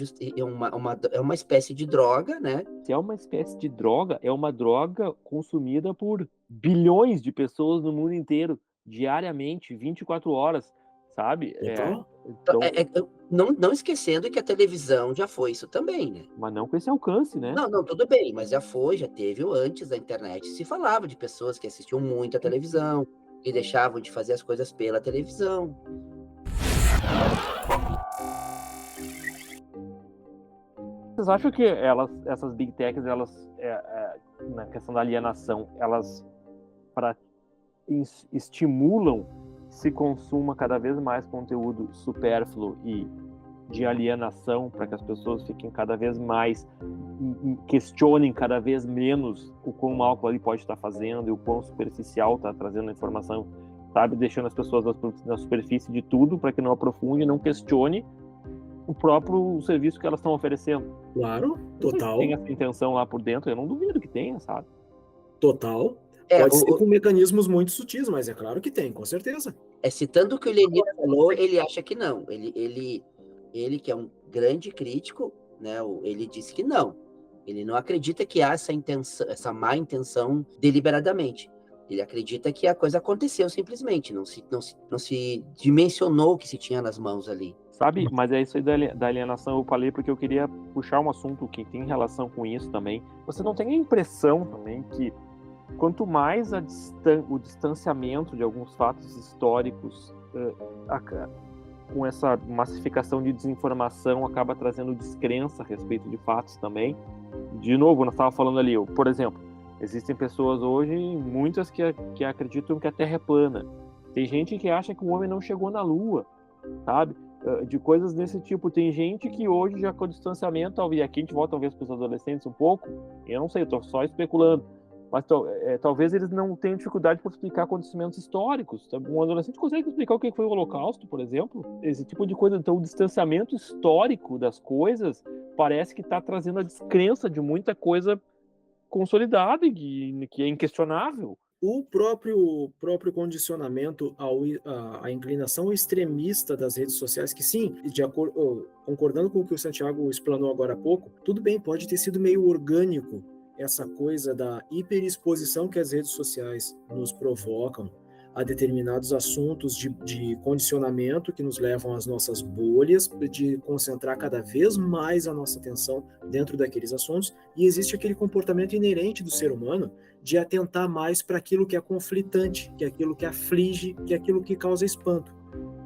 é uma espécie de droga, né? Se é uma espécie de droga, é uma droga consumida por bilhões de pessoas no mundo inteiro, diariamente, 24 horas, sabe? Total. Então, Não esquecendo que a televisão já foi isso também, né? mas não com esse alcance, né? Não, tudo bem, mas já teve antes da internet. Se falava de pessoas que assistiam muito a televisão e deixavam de fazer as coisas pela televisão. Vocês acham que essas big techs, na questão da alienação, elas estimulam que se consuma cada vez mais conteúdo supérfluo e de alienação, para que as pessoas fiquem cada vez mais, questionem cada vez menos o quão mal aquilo ali pode estar fazendo e o quão superficial está trazendo a informação, sabe? Deixando as pessoas na superfície de tudo, para que não aprofunde e não questione o próprio serviço que elas estão oferecendo. Claro, total. Tem essa intenção lá por dentro, eu não duvido que tenha, sabe? Total. Pode ser com mecanismos muito sutis, mas é claro que tem, com certeza. Citando o que o Lenin falou, ele acha que não. Ele que é um grande crítico, né? Ele disse que não. Ele não acredita que há essa má intenção deliberadamente. Ele acredita que a coisa aconteceu simplesmente, não se dimensionou o que se tinha nas mãos ali. Sabe, mas é isso aí da alienação, eu falei porque eu queria puxar um assunto que tem relação com isso também. Você não tem a impressão também que quanto mais o distanciamento de alguns fatos históricos com essa massificação de desinformação acaba trazendo descrença a respeito de fatos também. De novo, nós estávamos falando ali, por exemplo, existem pessoas hoje, muitas que acreditam que a Terra é plana. Tem gente que acha que o homem não chegou na Lua, sabe? De coisas desse tipo. Tem gente que hoje já com o distanciamento, e aqui a gente volta talvez para os adolescentes um pouco, eu não sei, eu estou só especulando, mas talvez eles não tenham dificuldade por explicar acontecimentos históricos. Um adolescente consegue explicar o que foi o Holocausto, por exemplo? Esse tipo de coisa. Então, o distanciamento histórico das coisas parece que está trazendo a descrença de muita coisa consolidada e que é inquestionável. O próprio condicionamento à inclinação extremista das redes sociais, que sim, concordando com o que o Santiago explanou agora há pouco, tudo bem, pode ter sido meio orgânico essa coisa da hiperexposição que as redes sociais nos provocam a determinados assuntos de condicionamento que nos levam às nossas bolhas, de concentrar cada vez mais a nossa atenção dentro daqueles assuntos, e existe aquele comportamento inerente do ser humano de atentar mais para aquilo que é conflitante, que é aquilo que aflige, que é aquilo que causa espanto.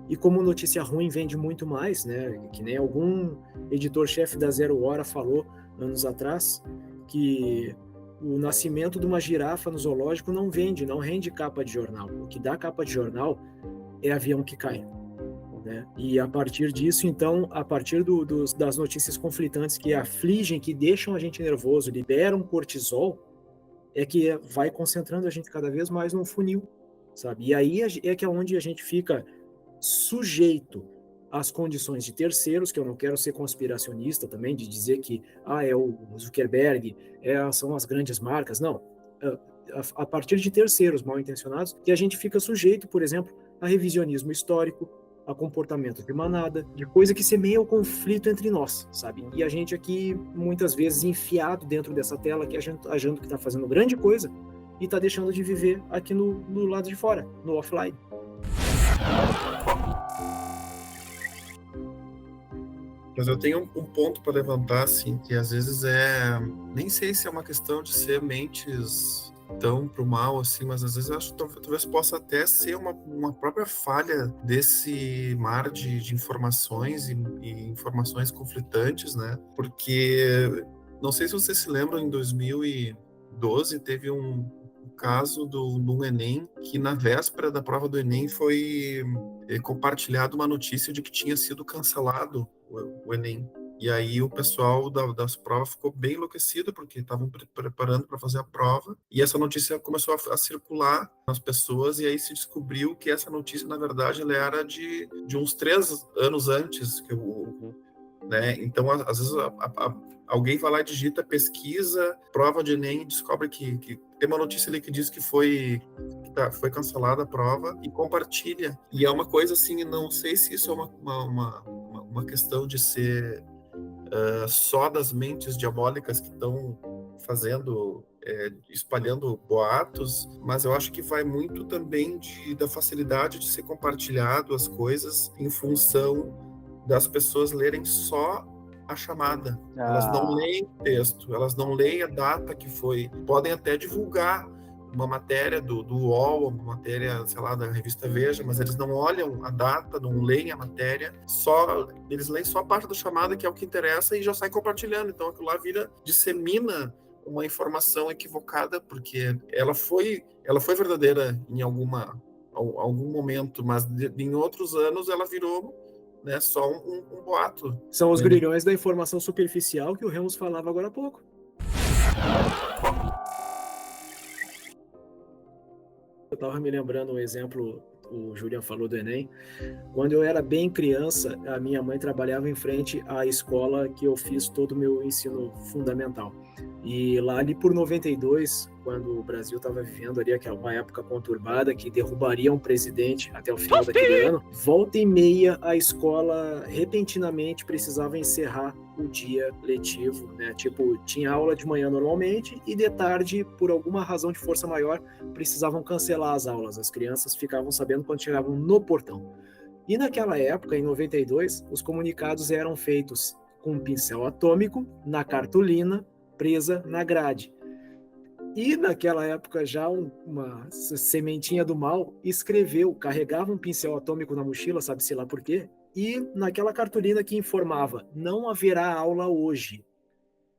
E como notícia ruim vende muito mais, né, que nem algum editor-chefe da Zero Hora falou anos atrás, que o nascimento de uma girafa no zoológico não rende capa de jornal. O que dá capa de jornal é avião que cai. Né? E a partir disso, então, a partir das notícias conflitantes que afligem, que deixam a gente nervoso, liberam cortisol, é que vai concentrando a gente cada vez mais num funil, sabe? E aí é que é onde a gente fica sujeito às condições de terceiros, que eu não quero ser conspiracionista também, de dizer que é o Zuckerberg, são as grandes marcas, não. A partir de terceiros mal intencionados, que a gente fica sujeito, por exemplo, a revisionismo histórico, a comportamento de manada, de coisa que semeia o conflito entre nós, sabe? E a gente aqui, muitas vezes, enfiado dentro dessa tela, que achando que está fazendo grande coisa, e está deixando de viver aqui no lado de fora, no offline. Mas eu tenho um ponto para levantar, assim, que às vezes nem sei se é uma questão de ser mentes tão pro mal, assim, mas às vezes eu acho que talvez possa até ser uma própria falha desse mar de informações e informações conflitantes, né? Porque, não sei se vocês se lembram, em 2012 teve um caso do Enem, que na véspera da prova do Enem foi compartilhada uma notícia de que tinha sido cancelado o Enem. E aí o pessoal das provas ficou bem enlouquecido, porque estavam preparando para fazer a prova, e essa notícia começou a circular nas pessoas, e aí se descobriu que essa notícia, na verdade, ela era de uns 3 anos antes, né? Então, às vezes, alguém vai lá e digita, pesquisa, prova de Enem, e descobre que tem uma notícia ali que diz que foi cancelada a prova e compartilha. E é uma coisa assim, não sei se isso é uma questão de ser só das mentes diabólicas que estão fazendo, espalhando boatos, mas eu acho que vai muito também da facilidade de ser compartilhado as coisas em função das pessoas lerem só a chamada. Elas não leem o texto, elas não leem a data que foi. Podem até divulgar uma matéria do UOL, uma matéria, sei lá, da revista Veja, mas eles não olham a data, não leem a matéria, eles leem só a parte da chamada, que é o que interessa, e já saem compartilhando. Então aquilo lá dissemina uma informação equivocada, porque ela foi verdadeira em algum momento, mas em outros anos ela virou, né, só um boato. São os grilhões da informação superficial que o Remus falava agora há pouco. Eu estava me lembrando um exemplo, o Julian falou do Enem. Quando eu era bem criança, a minha mãe trabalhava em frente à escola que eu fiz todo o meu ensino fundamental. E lá ali por 92, quando o Brasil estava vivendo ali uma época conturbada, que derrubaria um presidente até o final daquele ano, volta e meia a escola repentinamente precisava encerrar o dia letivo, né? Tipo, tinha aula de manhã normalmente e de tarde, por alguma razão de força maior, precisavam cancelar as aulas. As crianças ficavam sabendo quando chegavam no portão. E naquela época, em 92, os comunicados eram feitos com um pincel atômico na cartolina presa na grade. E naquela época já uma sementinha do mal carregava um pincel atômico na mochila, sabe-se lá por quê, e naquela cartolina que informava, não haverá aula hoje.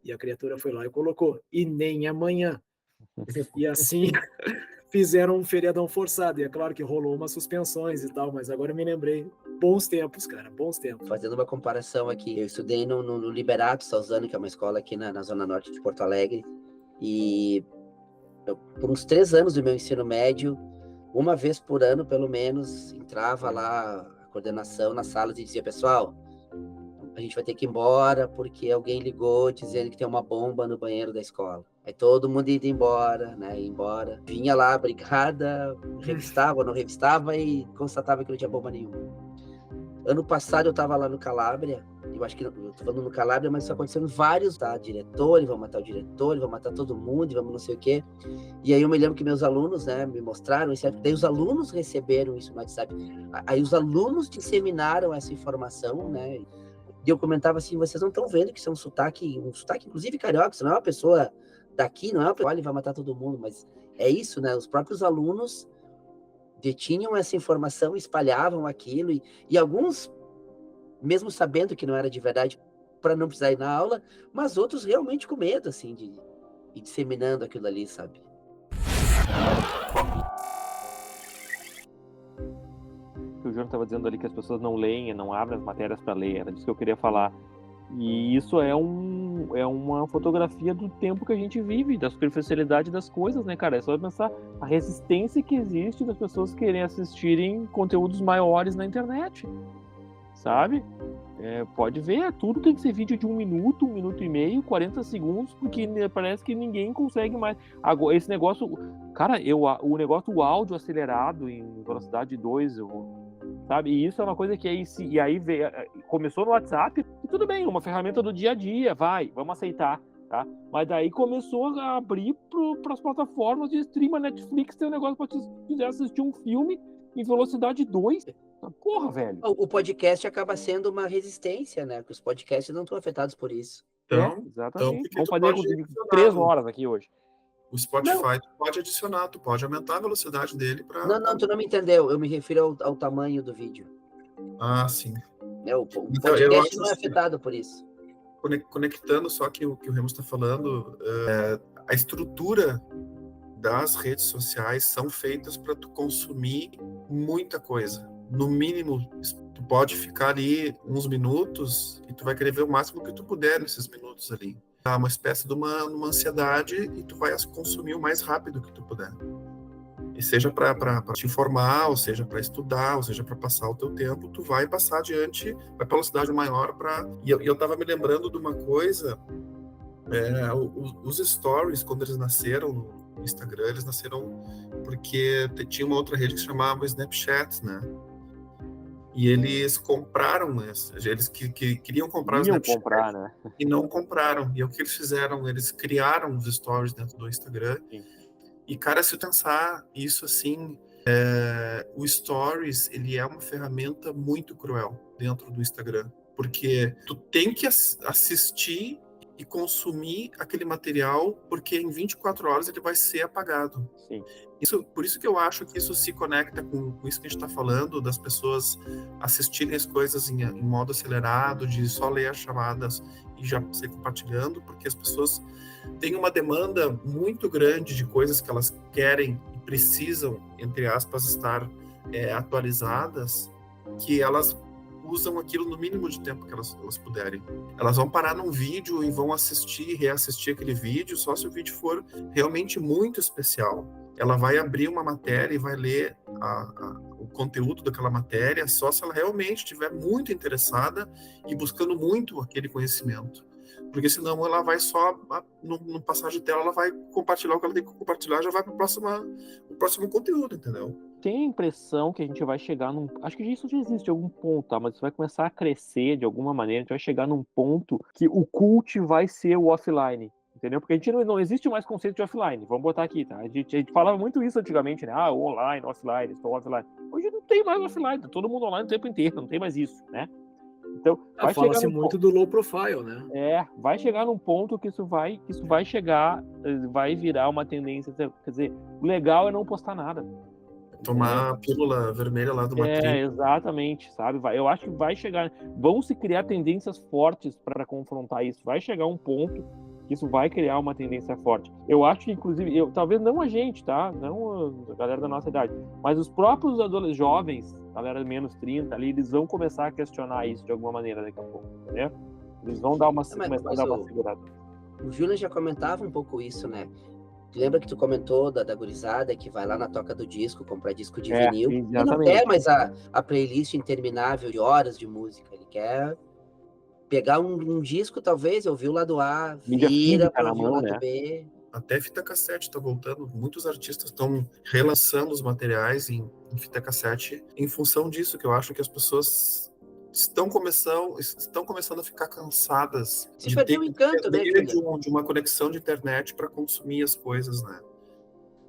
E a criatura foi lá e colocou, e nem amanhã. E assim fizeram um feriadão forçado, e é claro que rolou umas suspensões e tal, mas agora eu me lembrei, bons tempos, cara, bons tempos. Fazendo uma comparação aqui, eu estudei no Liberato Salzano, que é uma escola aqui na Zona Norte de Porto Alegre, e por uns 3 anos do meu ensino médio, uma vez por ano, pelo menos, entrava lá a coordenação nas salas e dizia, pessoal, a gente vai ter que ir embora porque alguém ligou dizendo que tem uma bomba no banheiro da escola. Aí todo mundo ia embora, né? Ia embora. Vinha lá a brigada, revistava ou não revistava e constatava que não tinha bomba nenhuma. Ano passado eu estava lá no Calábria, eu acho que eu tô falando no Calábria, mas isso aconteceu em vários, tá? Diretores, vão matar o diretor, vão matar todo mundo, vamos não sei o quê. E aí eu me lembro que meus alunos, né, me mostraram isso, daí os alunos receberam isso no WhatsApp. Aí os alunos disseminaram essa informação, né? E eu comentava assim, vocês não estão vendo que isso é um sotaque inclusive carioca, isso não é uma pessoa daqui, não é uma pessoa que vai matar todo mundo, mas é isso, né? Os próprios alunos detinham essa informação, espalhavam aquilo, e alguns, mesmo sabendo que não era de verdade, para não precisar ir na aula, mas outros realmente com medo, assim, de ir disseminando aquilo ali, sabe? O João estava dizendo ali que as pessoas não leem, não abrem as matérias para ler, era disso que eu queria falar. E isso é uma fotografia do tempo que a gente vive, da superficialidade das coisas, né, cara? É só pensar a resistência que existe das pessoas querem assistirem conteúdos maiores na internet, sabe? Pode ver, tudo tem que ser vídeo de 1 minuto, 1 minuto e meio, 40 segundos, porque parece que ninguém consegue mais. Agora, esse negócio, cara, o negócio do áudio acelerado em velocidade 2, sabe? E isso é uma coisa que aí veio, começou no WhatsApp, e tudo bem, uma ferramenta do dia a dia, vamos aceitar, tá? Mas daí começou a abrir para as plataformas de stream, a Netflix tem um negócio para se quiser assistir um filme em velocidade 2. Porra, velho. O podcast acaba sendo uma resistência, né? Porque os podcasts não estão afetados por isso. Então, exatamente. Vamos fazer 3 horas aqui hoje. O Spotify tu pode adicionar, tu pode aumentar a velocidade dele para... Não, tu não me entendeu. Eu me refiro ao tamanho do vídeo. Ah, sim. O podcast não é afetado por isso. Conectando só que o Remus está falando, a estrutura das redes sociais são feitas para tu consumir muita coisa. No mínimo, tu pode ficar ali uns minutos e tu vai querer ver o máximo que tu puder nesses minutos ali. É uma espécie de uma ansiedade e tu vai consumir o mais rápido que tu puder. E seja para te informar, ou seja para estudar, ou seja para passar o teu tempo, tu vai passar adiante, vai para velocidade maior. E eu estava me lembrando de uma coisa, os stories, quando eles nasceram Instagram, eles nasceram porque tinha uma outra rede que se chamava Snapchat, né? E eles compraram, eles que queriam comprar o Snapchat comprar, né? E não compraram. E o que eles fizeram? Eles criaram os stories dentro do Instagram. Sim. E, cara, se eu pensar isso assim, o Stories, ele é uma ferramenta muito cruel dentro do Instagram. Porque tu tem que assistir e consumir aquele material, porque em 24 horas ele vai ser apagado. Sim. Por isso que eu acho que isso se conecta com isso que a gente está falando, das pessoas assistirem as coisas em modo acelerado, de só ler as chamadas e já ser compartilhando, porque as pessoas têm uma demanda muito grande de coisas que elas querem e precisam, entre aspas, estar atualizadas, que elas usam aquilo no mínimo de tempo que elas puderem. Elas vão parar num vídeo e vão assistir e reassistir aquele vídeo só se o vídeo for realmente muito especial. Ela vai abrir uma matéria e vai ler o conteúdo daquela matéria só se ela realmente estiver muito interessada e buscando muito aquele conhecimento. Porque senão ela vai só, no passagem de tela, ela vai compartilhar o que ela tem que compartilhar, já vai para o próximo conteúdo, entendeu? Tem a impressão que a gente vai chegar num... Acho que isso já existe em algum ponto, tá? Mas isso vai começar a crescer de alguma maneira, a gente vai chegar num ponto que o cult vai ser o offline, entendeu? Porque a gente não existe mais conceito de offline, vamos botar aqui, tá? A gente falava muito isso antigamente, né? Online, offline, estou offline. Hoje não tem mais offline, tá todo mundo online o tempo inteiro, não tem mais isso, né? Então, fala-se muito do low profile, né? Vai chegar num ponto que isso vai chegar, vai virar uma tendência, quer dizer, o legal é não postar nada. Tomar a pílula vermelha lá do Matrix. Exatamente, sabe? Eu acho que vai chegar... Vão se criar tendências fortes para confrontar isso. Vai chegar um ponto que isso vai criar uma tendência forte. Eu acho que, inclusive, talvez não a gente, tá? Não a galera da nossa idade, mas os próprios jovens, galera de menos 30 ali, eles vão começar a questionar isso de alguma maneira daqui a pouco, entendeu? Eles vão dar começar a dar uma segurada. O Júlio já comentava um pouco isso, né? Lembra que tu comentou da gurizada que vai lá na toca do disco, comprar disco de vinil, e não quer mais a playlist interminável de horas de música, ele quer pegar um disco, talvez, ouvir o lado A, vira para ouvir o lado B. Até fita cassete está voltando, muitos artistas estão relançando os materiais em fita cassete em função disso, que eu acho que as pessoas estão começando a ficar cansadas de ter o encanto, né, de uma conexão de internet para consumir as coisas, né?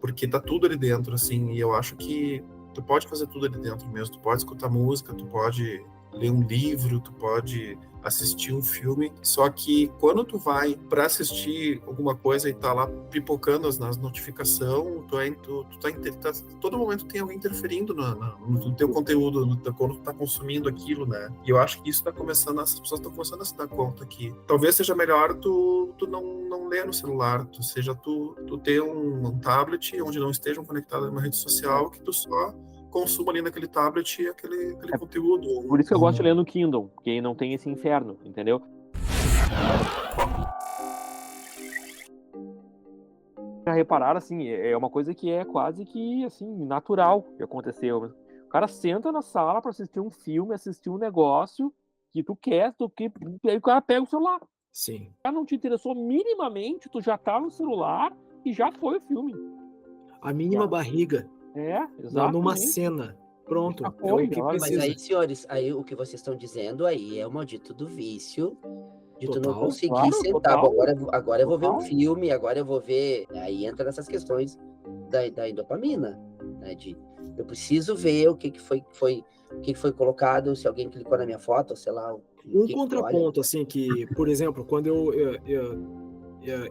Porque tá tudo ali dentro, assim, e eu acho que tu pode fazer tudo ali dentro mesmo. Tu pode escutar música, tu pode ler um livro, tu pode assistir um filme, só que quando tu vai para assistir alguma coisa e tá lá pipocando nas notificações, todo momento tem alguém interferindo no teu conteúdo, quando tu tá consumindo aquilo, né? E eu acho que isso as pessoas estão começando a se dar conta que talvez seja melhor tu não ler no celular, tu ter um tablet onde não estejam conectados a uma rede social, que tu só consuma ali naquele tablet aquele conteúdo. Por isso que eu gosto de ler no Kindle, porque não tem esse inferno, entendeu? Já repararam, assim, é uma coisa que é quase que, assim, natural que aconteceu. O cara senta na sala para assistir um filme, assistir um negócio que tu quer, e aí o cara pega o celular. Sim. O cara não te interessou minimamente, tu já tá no celular e já foi o filme. A mínima barriga. Exatamente. Numa cena. Pronto. Mas aí, senhores, aí o que vocês estão dizendo aí é o maldito do vício de tu não conseguir sentar. Agora eu vou ver um filme, agora eu vou ver. Aí entra nessas questões da endopamina, né? Eu preciso ver o que foi colocado, se alguém clicou na minha foto, sei lá. Um contraponto, assim, que, por exemplo, quando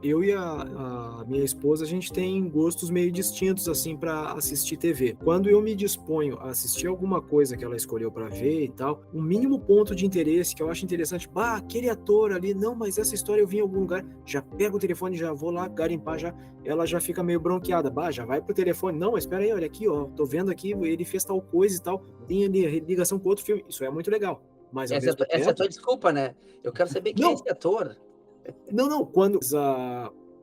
eu e a minha esposa, a gente tem gostos meio distintos, assim, para assistir TV. Quando eu me disponho a assistir alguma coisa que ela escolheu para ver e tal, um mínimo ponto de interesse que eu acho interessante, aquele ator ali, não, mas essa história eu vi em algum lugar, já pego o telefone, já vou lá garimpar, ela já fica meio bronqueada, já vai pro telefone, não, mas espera aí, olha aqui, ó, tô vendo aqui, ele fez tal coisa e tal, tem ali ligação com outro filme, isso é muito legal. Mas essa é a tua desculpa, né? Eu quero saber quem é esse ator. Não, quando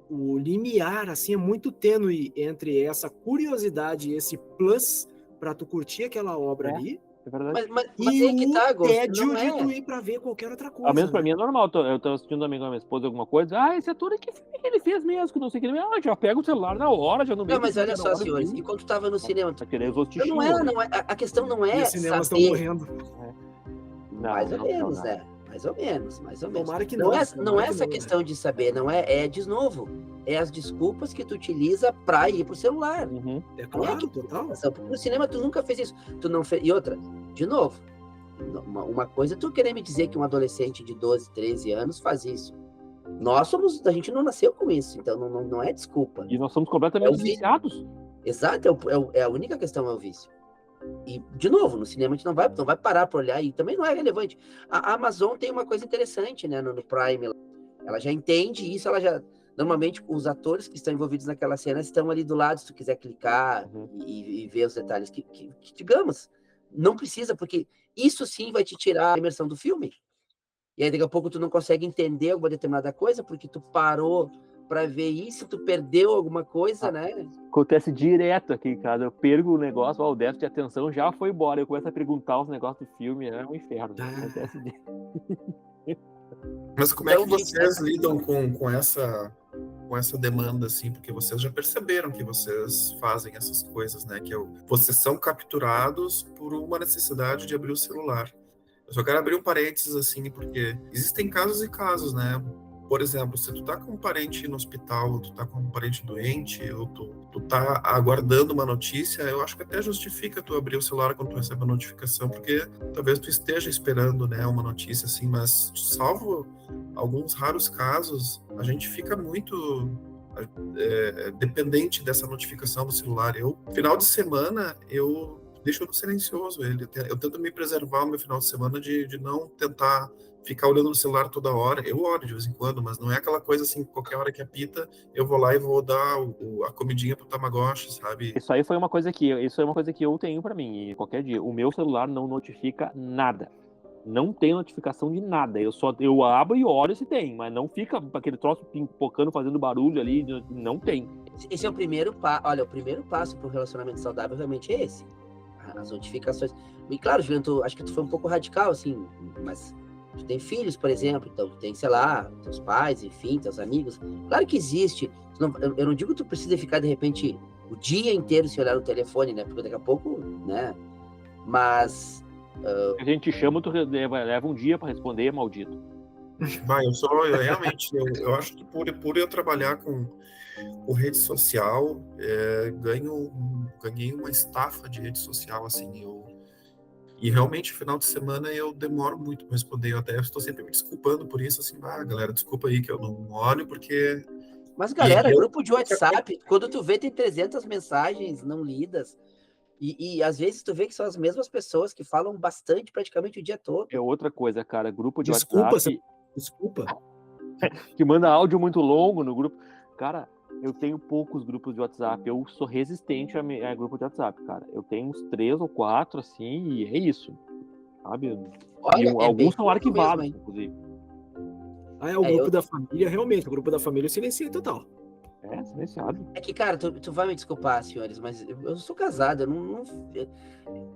o limiar, assim, é muito tênue entre essa curiosidade e esse plus para tu curtir aquela obra ali, É verdade. Mas E é que tá, o Agosto, tédio não de tu é. ir pra ver qualquer outra Ao coisa. menos pra né? mim é normal. Eu tô assistindo amigo da minha esposa alguma coisa. Ah, esse ator aqui, que filme que ele fez mesmo, que não sei o que ele. Ah, já pega o celular na hora, já no meio Não, mas do olha na só, hora do senhores, filme. e quando tu tava no cinema, Vai querer os então hostichinhos. não é, a questão não E é os cinemas estão saber, morrendo. mais ou menos, né? Mais ou menos. Tomara que Não não. é Tomara que essa não, né? questão de saber, não é, de novo, é as desculpas que tu utiliza pra ir pro celular. Uhum. É Não é claro, que total. porque no cinema tu nunca fez isso. Tu não fez. E outra, de novo, uma coisa é tu querer me dizer que um adolescente de 12, 13 anos faz isso. A gente não nasceu com isso, então não é desculpa. E nós somos É completamente o vício. viciados. Exato, é a única questão, é o vício. E, de novo, no cinema a gente não vai parar para olhar, e também não é relevante. A Amazon tem uma coisa interessante, né, no Prime. Ela já entende isso, normalmente os atores que estão envolvidos naquela cena estão ali do lado, se tu quiser clicar e ver os detalhes que, digamos, não precisa, porque isso sim vai te tirar a imersão do filme. E aí daqui a pouco tu não consegue entender alguma determinada coisa, porque tu parou para ver isso, tu perdeu alguma coisa, né? Acontece direto aqui, cara. Eu perco o negócio, o déficit de atenção já foi embora. Eu começo a perguntar os negócios do filme, é um inferno. Acontece Mas como é que vocês lidam com essa demanda, assim? Porque vocês já perceberam que vocês fazem essas coisas, né? Vocês são capturados por uma necessidade de abrir o celular. Eu só quero abrir um parênteses, assim, porque existem casos e casos, né? Por exemplo, se tu tá com um parente no hospital, ou tu tá com um parente doente, ou tu tá aguardando uma notícia, eu acho que até justifica tu abrir o celular quando tu recebe a notificação, porque talvez tu esteja esperando, né, uma notícia assim, mas salvo alguns raros casos, a gente fica muito dependente dessa notificação do celular. Final de semana, eu deixo no silencioso ele. Eu tento me preservar o meu final de semana de não tentar ficar olhando no celular toda hora. Eu olho de vez em quando, mas não é aquela coisa assim, qualquer hora que apita, eu vou lá e vou dar a comidinha pro Tamagotchi, sabe? Isso é uma coisa que eu tenho pra mim, e qualquer dia. O meu celular não notifica nada. Não tem notificação de nada. Eu abro e olho se tem, mas não fica aquele troço pipocando, fazendo barulho ali, não tem. Esse é o primeiro passo. Olha, o primeiro passo pro relacionamento saudável realmente é esse. As notificações. E claro, Juliano, acho que tu foi um pouco radical, assim, mas tu tem filhos, por exemplo, então tu tem, sei lá, teus pais, enfim, teus amigos. Claro que existe. Eu não digo que tu precisa ficar, de repente, o dia inteiro se olhar no telefone, né? Porque daqui a pouco, né? Mas... A gente chama, tu leva um dia pra responder, maldito. Eu acho que por eu trabalhar com rede social, ganhei uma estafa de rede social, assim, e realmente, no final de semana, eu demoro muito para responder. Eu até estou sempre me desculpando por isso, assim, galera, desculpa aí que eu não olho, porque... Mas, galera, grupo de WhatsApp, quando tu vê, tem 300 mensagens não lidas, e às vezes tu vê que são as mesmas pessoas que falam bastante, praticamente o dia todo. É outra coisa, cara, grupo de Desculpa. que manda áudio muito longo no grupo. Cara, eu tenho poucos grupos de WhatsApp, eu sou resistente a grupo de WhatsApp, cara. Eu tenho uns 3 ou 4, assim, e é isso, sabe? Olha, alguns são arquivados, inclusive. O grupo da família, realmente, o grupo da família eu silenciei total. É, silenciado. É que, cara, tu vai me desculpar, senhores, mas eu sou casado,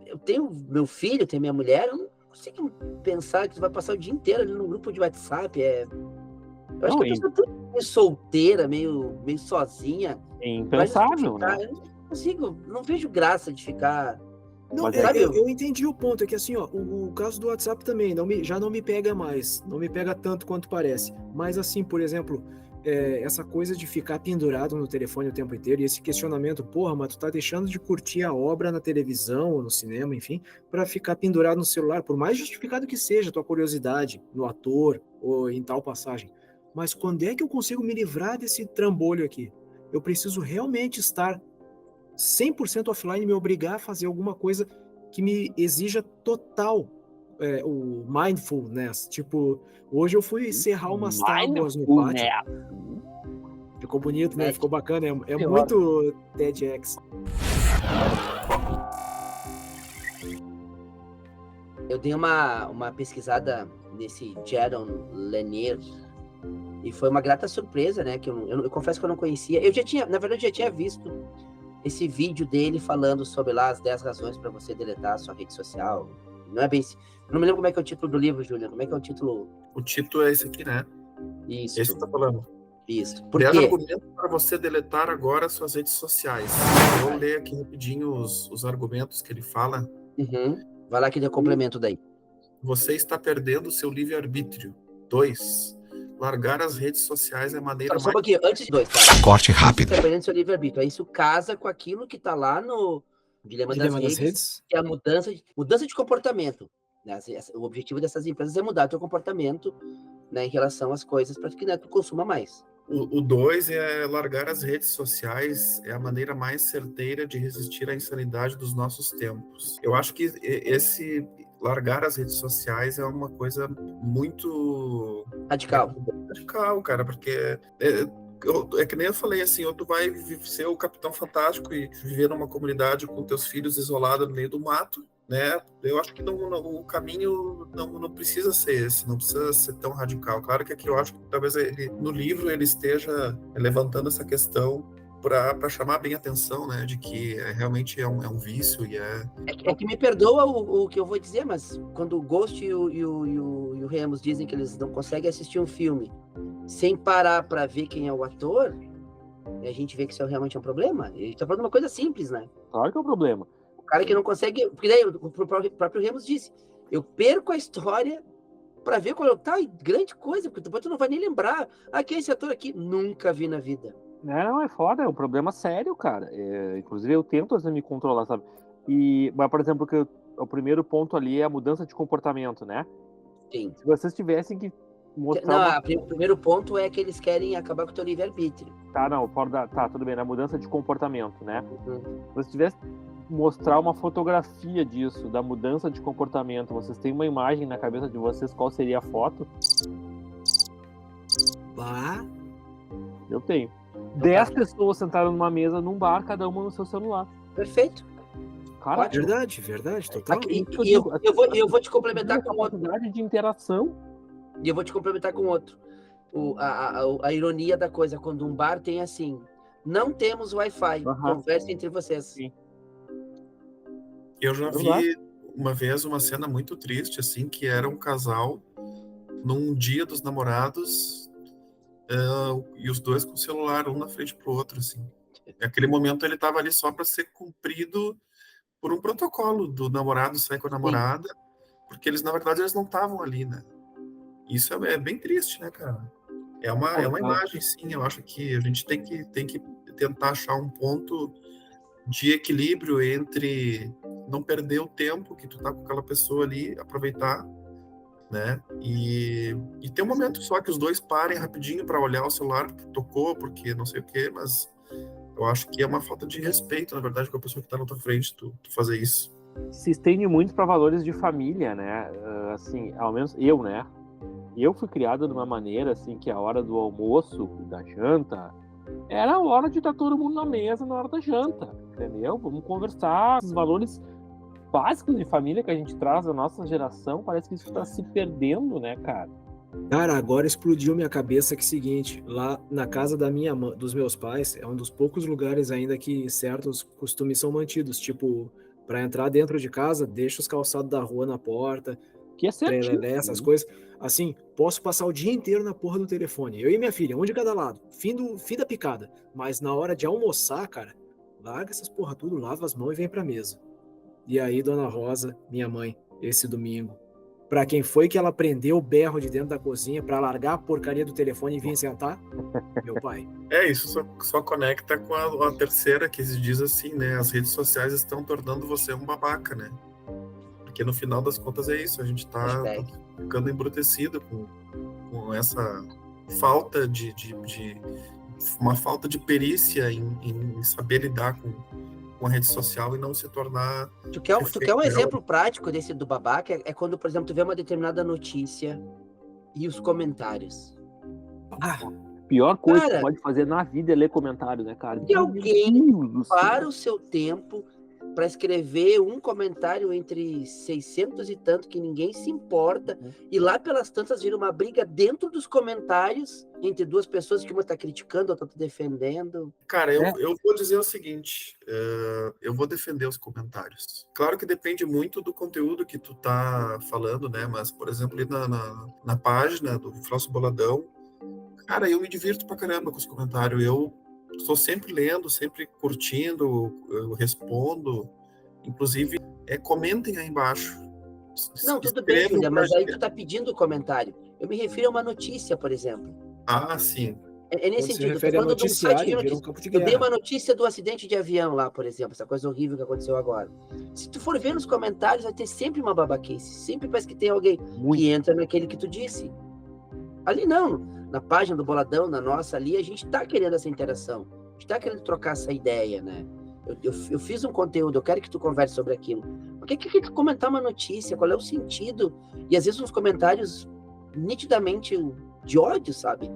eu tenho meu filho, tenho minha mulher, eu não consigo pensar que tu vai passar o dia inteiro ali no grupo de WhatsApp, Eu acho que a pessoa tá meio solteira, meio sozinha. É impensável, né? Eu não consigo, não vejo graça de ficar... Não, eu entendi o ponto, é que assim, ó, o caso do WhatsApp também já não me pega mais, não me pega tanto quanto parece, mas assim, por exemplo, essa coisa de ficar pendurado no telefone o tempo inteiro, e esse questionamento, porra, mas tu tá deixando de curtir a obra na televisão ou no cinema, enfim, para ficar pendurado no celular, por mais justificado que seja a tua curiosidade no ator ou em tal passagem, mas quando é que eu consigo me livrar desse trambolho aqui? Eu preciso realmente estar 100% offline, me obrigar a fazer alguma coisa que me exija total o mindfulness. Tipo, hoje eu fui serrar umas tábuas no pátio. Ficou bonito, né? Ficou bacana. É muito TEDx. Eu dei uma pesquisada nesse Jaron Lanier e foi uma grata surpresa, né? Que eu confesso que eu não conhecia. Na verdade, já tinha visto esse vídeo dele falando sobre lá as 10 razões para você deletar a sua rede social. Não é bem... Não me lembro como é que é o título do livro, Júlia. Como é que é o título? O título é esse aqui, né? Isso. Esse que tá falando. Isso. Por 10 quê? argumentos para você deletar agora suas redes sociais. Eu vou ler aqui rapidinho os argumentos que ele fala. Uhum. Vai lá que deu complemento daí. Você está perdendo seu livre-arbítrio. 2. Largar as redes sociais é a maneira Só um mais... pouquinho, antes de 2, tá? Corte rápido. Você tá perdendo seu livre-arbítrio. Isso casa com aquilo que tá lá no Dilema das Redes, que é a mudança de comportamento. Né? O objetivo dessas empresas é mudar o teu comportamento, né, em relação às coisas para que, né, tu consuma mais. O 2 é largar as redes sociais é a maneira mais certeira de resistir à insanidade dos nossos tempos. Eu acho que esse largar as redes sociais é uma coisa muito radical, cara, porque é que nem eu falei assim, ou tu vai ser o Capitão Fantástico e viver numa comunidade com teus filhos isolados no meio do mato, né? Eu acho que o caminho não precisa ser esse, não precisa ser tão radical. Claro que aqui eu acho que talvez no livro ele esteja levantando essa questão para chamar bem a atenção, né, de que realmente é um vício e é que me perdoa o que eu vou dizer, mas quando o Ghost e o Ramos dizem que eles não conseguem assistir um filme sem parar para ver quem é o ator, a gente vê que isso realmente é um problema. Ele tá falando uma coisa simples, né? Claro que é um problema. O cara que não consegue... Porque daí o próprio Ramos disse, eu perco a história para ver qual tá grande coisa, porque depois tu não vai nem lembrar. Quem é esse ator aqui? Nunca vi na vida. Não, é foda, é um problema sério, cara. Inclusive eu tento às vezes me controlar, sabe? Mas, por exemplo, o primeiro ponto ali é a mudança de comportamento, né? Sim. Se vocês tivessem que mostrar... O primeiro ponto é que eles querem acabar com o teu livre-arbítrio. Tá, tudo bem, a mudança de comportamento, né? Se você tivesse mostrar uma fotografia disso, da mudança de comportamento, vocês têm uma imagem na cabeça de vocês, qual seria a foto? Eu tenho. 10 pessoas sentaram numa mesa, num bar, cada uma no seu celular. Perfeito. Cara, verdade, total. Eu vou te complementar com outro. De interação. E eu vou te complementar com outro. A ironia da coisa, quando um bar tem assim, não temos Wi-Fi, conversa entre vocês. Sim. Eu já vi uma vez uma cena muito triste, assim, que era um casal num dia dos namorados e os dois com o celular, um na frente pro outro, assim. Naquele momento ele estava ali só para ser cumprido por um protocolo do namorado sair com a namorada, porque eles, na verdade, eles não estavam ali, né? Isso é bem triste, né, cara? É uma imagem, sim. Eu acho que a gente tem que tentar achar um ponto de equilíbrio entre não perder o tempo que tu tá com aquela pessoa ali, aproveitar, né? E ter um momento só que os dois parem rapidinho para olhar o celular, porque tocou, porque não sei o quê, mas eu acho que é uma falta de respeito, na verdade, com a pessoa que tá na tua frente, tu fazer isso. Se estende muito para valores de família, né? Assim, ao menos eu, né? Eu fui criado de uma maneira, assim, que a hora do almoço, da janta, era a hora de estar todo mundo na mesa na hora da janta, entendeu? Vamos conversar. Os valores básicos de família que a gente traz da nossa geração, parece que isso está se perdendo, né, cara? Cara, agora explodiu minha cabeça que é o seguinte, lá na casa da dos meus pais, é um dos poucos lugares ainda que certos costumes são mantidos, tipo, para entrar dentro de casa, deixa os calçados da rua na porta, que é certinho, essas coisas. Assim, posso passar o dia inteiro na porra do telefone. Eu e minha filha, um de cada lado. Fim da picada. Mas na hora de almoçar, cara, larga essas porra tudo, lava as mãos e vem pra mesa. E aí, dona Rosa, minha mãe, esse domingo, pra quem foi que ela prendeu o berro de dentro da cozinha pra largar a porcaria do telefone e vir sentar? Meu pai. Isso só conecta com a terceira, que diz assim, né? As redes sociais estão tornando você um babaca, né? Porque no final das contas é isso, a gente tá ficando embrutecido com essa falta uma falta de perícia em saber lidar com a rede social e não se tornar... Tu quer um exemplo prático desse do babaca? É quando, por exemplo, tu vê uma determinada notícia e os comentários. Pior coisa que tu pode fazer na vida é ler comentário, né, cara? E alguém para o seu tempo, para escrever um comentário entre 600 e tanto que ninguém se importa, e lá pelas tantas vira uma briga dentro dos comentários entre duas pessoas que uma está criticando, outra está defendendo. Cara, eu vou dizer o seguinte, eu vou defender os comentários. Claro que depende muito do conteúdo que tu tá falando, né? Mas, por exemplo, ali na página do Falso Boladão, cara, eu me divirto pra caramba com os comentários. Eu estou sempre lendo, sempre curtindo, eu respondo. Inclusive, comentem aí embaixo. Não, tudo bem, Escrevam Julia, pra mas aí gente. tu tá pedindo comentário. Eu me refiro a uma notícia, por exemplo. Ah, sim. É nesse Quando se sentido. Eu tô refere a falando de um site de noticiário, vira um notícias. campo de Eu dei guerra. uma notícia do acidente de avião lá, por exemplo, essa coisa horrível que aconteceu agora. Se tu for ver nos comentários, vai ter sempre uma babaquice. Sempre parece que tem alguém que entra naquele que tu disse. Ali não. Na página do Boladão, na nossa ali, a gente tá querendo essa interação. A gente tá querendo trocar essa ideia, né? Eu fiz um conteúdo, eu quero que tu converse sobre aquilo. Por que tu comentar uma notícia? Qual é o sentido? E às vezes uns comentários nitidamente de ódio, sabe?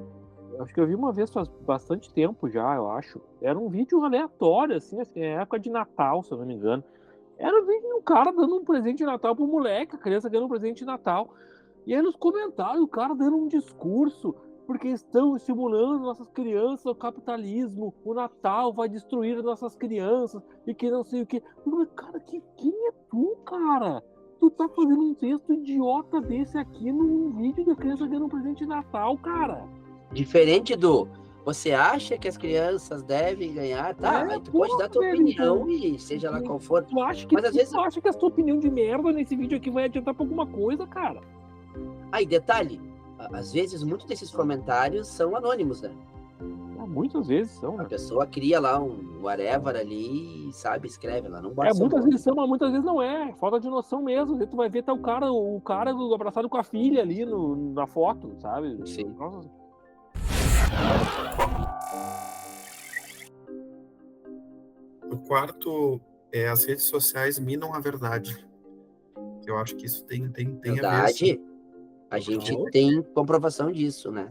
Acho que eu vi uma vez faz bastante tempo já, eu acho. Era um vídeo aleatório, assim, época de Natal, se eu não me engano. Era um vídeo de um cara dando um presente de Natal pro moleque, a criança ganhando um presente de Natal. E aí nos comentários, o cara dando um discurso, porque estão estimulando nossas crianças ao capitalismo, o Natal vai destruir as nossas crianças, e que não sei o que. Eu falei, cara, quem é tu, cara? Tu tá fazendo um texto idiota desse aqui num vídeo da criança ganhando um presente de Natal, cara. Diferente do você acha que as crianças devem ganhar, tá? Aí tu pode dar tua opinião e seja lá qual for. Tu acha que, Mas às vezes... tu acha que a tua opinião de merda nesse vídeo aqui vai adiantar pra alguma coisa, cara? Aí, detalhe, às vezes muitos desses comentários são anônimos, né? Muitas vezes são, A né? pessoa cria lá um whatever ali e, sabe, escreve lá. Não bota Muitas vezes são, mas muitas vezes não é. Falta de noção mesmo. Aí tu vai ver tá o cara abraçado com a filha ali na foto, sabe? Sim. Nossa. O quarto é as redes sociais minam a verdade. Eu acho que isso tem a ver. Verdade. A gente tem comprovação disso, né?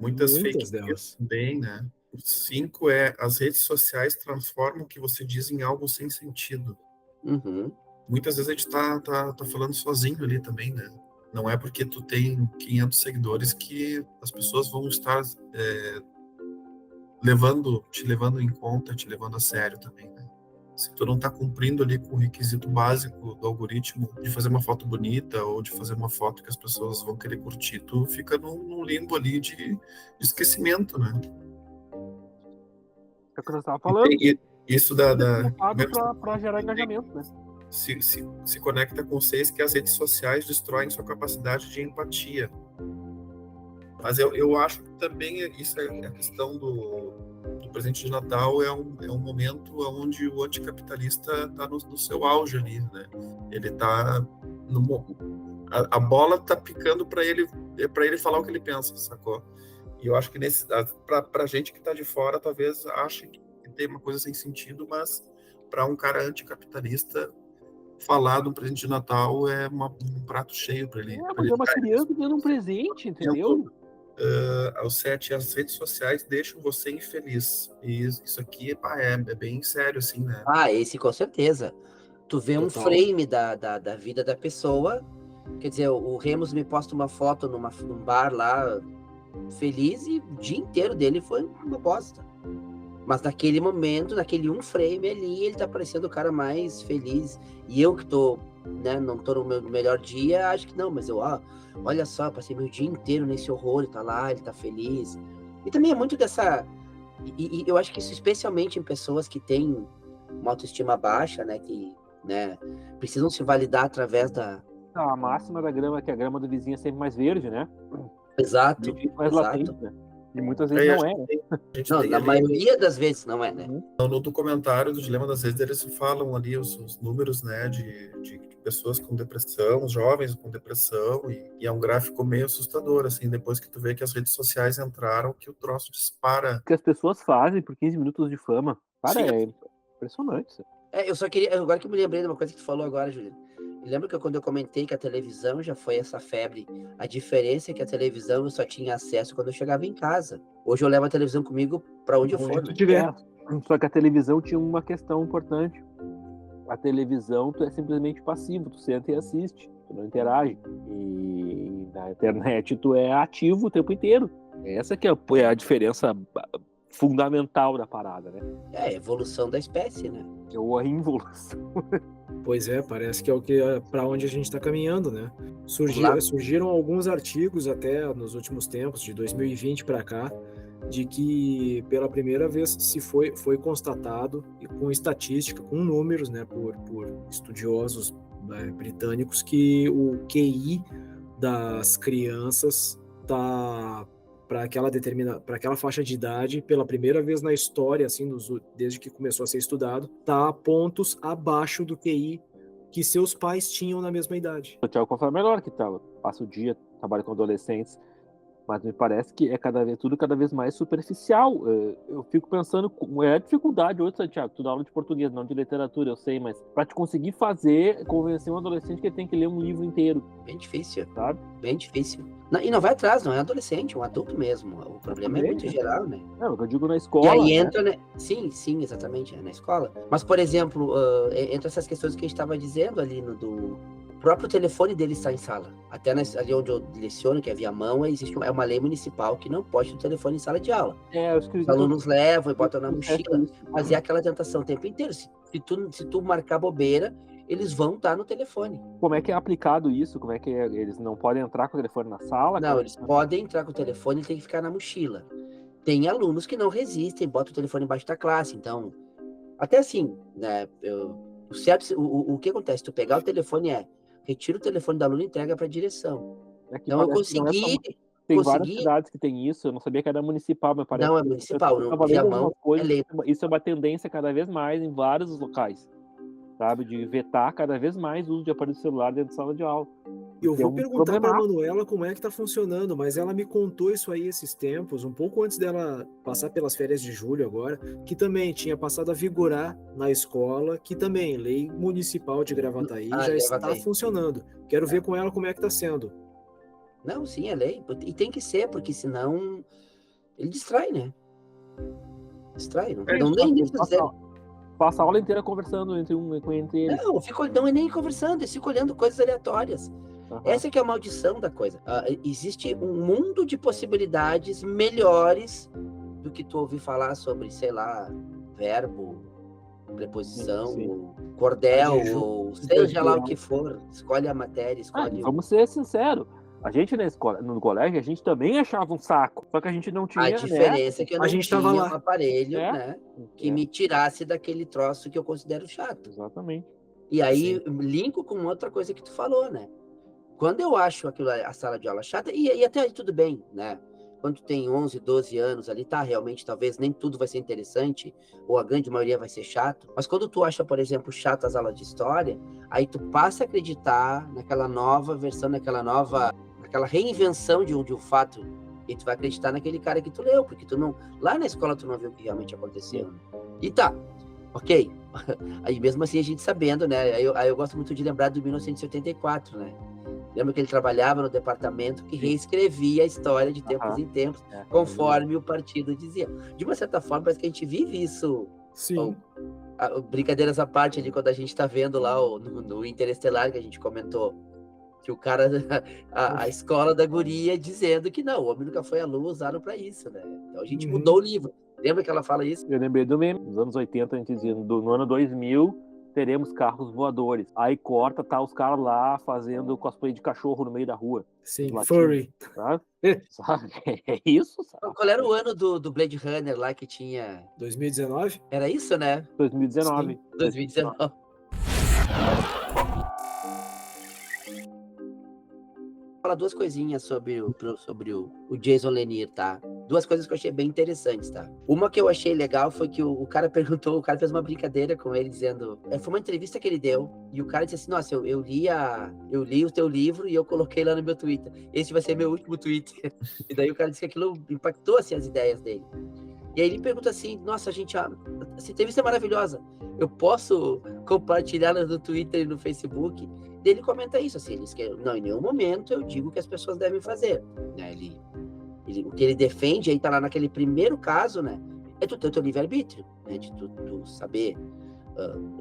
Muitas fake Muitas news delas. também, né? O 5 é as redes sociais transformam o que você diz em algo sem sentido. Uhum. Muitas vezes a gente tá falando sozinho ali também, né? Não é porque tu tem 500 seguidores que as pessoas vão estar te levando em conta, te levando a sério também, né? Se tu não tá cumprindo ali com o requisito básico do algoritmo de fazer uma foto bonita ou de fazer uma foto que as pessoas vão querer curtir, tu fica num limbo ali de esquecimento, né? É o que nós estávamos falando. E isso Pra gerar engajamento, né? se conecta com 6, que as redes sociais destroem sua capacidade de empatia. Mas eu acho que também isso é a questão do presente de Natal, é um momento onde o anticapitalista está no seu auge ali, né? Ele está a bola está picando para ele falar o que ele pensa, sacou? E eu acho que para gente que está de fora, talvez ache que tem uma coisa sem sentido, mas para um cara anticapitalista, falar de um presente de Natal é um prato cheio para ele. Mas é uma criança ganhando um presente, entendeu? Ao 7, as redes sociais deixam você infeliz. E isso aqui é bem sério, assim, né? Ah, esse com certeza. Tu vê um frame da vida da pessoa. Quer dizer, o Remus me posta uma foto num bar lá, feliz, e o dia inteiro dele foi uma bosta. Mas naquele momento, naquele um frame ali, ele tá parecendo o cara mais feliz. E eu que tô, né, não tô no meu melhor dia, acho que não, mas olha só, eu passei meu dia inteiro nesse horror, ele tá lá, ele tá feliz. E também é muito dessa... E eu acho que isso especialmente em pessoas que têm uma autoestima baixa, né, que, né, precisam se validar através da... A máxima da grama é que a grama do vizinho é sempre mais verde, né? Exato, mais latente, né? E muitas vezes não é, né? Não, na maioria das vezes não é, né? No documentário do Dilema das Redes, eles falam ali os números, né, de pessoas com depressão, jovens com depressão, e é um gráfico meio assustador, assim, depois que tu vê que as redes sociais entraram, que o troço dispara. O que as pessoas fazem por 15 minutos de fama. Cara, é impressionante isso. Eu só queria, agora que eu me lembrei de uma coisa que tu falou agora, Juliano. Lembra que quando eu comentei que a televisão já foi essa febre, a diferença é que a televisão eu só tinha acesso quando eu chegava em casa. Hoje eu levo a televisão comigo para onde eu for. Né? Só que a televisão tinha uma questão importante. A televisão, tu é simplesmente passivo, tu senta e assiste, tu não interage. E na internet, tu é ativo o tempo inteiro. Essa que é a diferença fundamental da parada, né? É a evolução da espécie, né? Ou a involução. Pois é, parece que é o que para onde a gente está caminhando, né? Lá. Surgiram alguns artigos até nos últimos tempos, de 2020 para cá, de que pela primeira vez foi constatado, e com estatística, com números, né, por estudiosos britânicos, que o QI das crianças está para aquela faixa de idade, pela primeira vez na história, assim, desde que começou a ser estudado, está pontos abaixo do QI que seus pais tinham na mesma idade. O Thiago Confra é melhor que tal. Passa o dia, trabalha com adolescentes, mas me parece que é tudo cada vez mais superficial. Eu fico pensando, é a dificuldade hoje, Santiago, tu dá aula de português, não de literatura, eu sei, mas para te conseguir convencer um adolescente que ele tem que ler um livro inteiro. Bem difícil, sabe? Bem difícil. E não vai atrás, não é adolescente, é um adulto mesmo. O problema é muito geral, né? É o que eu digo na escola. E aí entra, né? Sim, exatamente, na escola. Mas, por exemplo, entra essas questões que a gente estava dizendo ali o próprio telefone dele está em sala. Até ali onde eu leciono, que é via mão, existe uma lei municipal que não pode ter o telefone em sala de aula. Os alunos levam e botam na mochila, fazer aquela tentação o tempo inteiro. Se tu marcar bobeira, eles vão estar no telefone. Como é que é aplicado isso? Como é que eles não podem entrar com o telefone na sala? Não, eles podem entrar com o telefone e tem que ficar na mochila. Tem alunos que não resistem, botam o telefone embaixo da classe. Então, até assim, né? O que acontece? Tu pegar o telefone retira o telefone do aluno e entrega para a direção. Então eu consegui... Tem várias cidades que tem isso, eu não sabia que era municipal, mas parece. Não, é municipal, via mão é lei. Isso é uma tendência cada vez mais em vários locais, sabe? De vetar cada vez mais o uso de aparelho celular dentro de sala de aula. Eu vou perguntar para a Manuela como é que está funcionando, mas ela me contou isso aí esses tempos, um pouco antes dela passar pelas férias de julho agora, que também tinha passado a vigorar na escola, que também lei municipal de Gravataí já está funcionando. Quero ver com ela como é que está sendo. Não, sim, é lei. E tem que ser, porque senão ele distrai, né? Distrai. Não nem fazer. Passa a aula inteira conversando entre eles. Não é nem conversando, eles ficam olhando coisas aleatórias. Uhum. Essa que é a maldição da coisa. Existe um mundo de possibilidades melhores do que tu ouvir falar sobre, sei lá, verbo, preposição, ou cordel, ou seja lá o que for. Escolhe a matéria, escolhe... Vamos ser sinceros. A gente no colégio, a gente também achava um saco. Só que a gente não tinha... A diferença é que eu não tinha um aparelho, né, que me tirasse daquele troço que eu considero chato. Exatamente. E aí, linko com outra coisa que tu falou, né? Quando eu acho a sala de aula chata, e até aí tudo bem, né? Quando tu tem 11, 12 anos ali, realmente, talvez nem tudo vai ser interessante, ou a grande maioria vai ser chato. Mas quando tu acha, por exemplo, chato as aulas de história, aí tu passa a acreditar naquela nova versão, naquela reinvenção de um fato, e tu vai acreditar naquele cara que tu leu, porque tu não... Lá na escola tu não viu o que realmente aconteceu. E ok. Aí mesmo assim a gente sabendo, né? Aí eu gosto muito de lembrar do 1984, né? Lembra que ele trabalhava no departamento que reescrevia a história de tempos em tempos, conforme o partido dizia. De uma certa forma, parece que a gente vive isso. Sim. Brincadeiras à parte ali, quando a gente está vendo lá no Interestelar, que a gente comentou, que o cara, a escola da guria dizendo que não, o homem nunca foi à lua, usaram para isso, né? Então a gente mudou o livro. Lembra que ela fala isso? Eu lembrei do meme. Nos anos 80, a gente dizia, no ano 2000, teremos carros voadores. Aí corta, os caras lá fazendo cosplay de cachorro no meio da rua. Sim, furry. Sabe? Sabe? É isso, sabe? Qual era o ano do Blade Runner lá que tinha... 2019? Era isso, né? 2019. Sim, 2019. Falar duas coisinhas sobre o Jason Lanier, tá? Duas coisas que eu achei bem interessantes, tá? Uma que eu achei legal foi que o cara perguntou, o cara fez uma brincadeira com ele, dizendo... Foi uma entrevista que ele deu, e o cara disse assim, nossa, eu li o teu livro e eu coloquei lá no meu Twitter. Esse vai ser meu último Twitter. E daí o cara disse que aquilo impactou, assim, as ideias dele. E aí ele pergunta assim, nossa, gente, essa entrevista é maravilhosa. Eu posso compartilhar no Twitter e no Facebook? E ele comenta isso, assim, ele diz que não, em nenhum momento eu digo que as pessoas devem fazer, né? O que ele defende, aí tá lá naquele primeiro caso, né? É tu ter o teu livre-arbítrio, né? De tu saber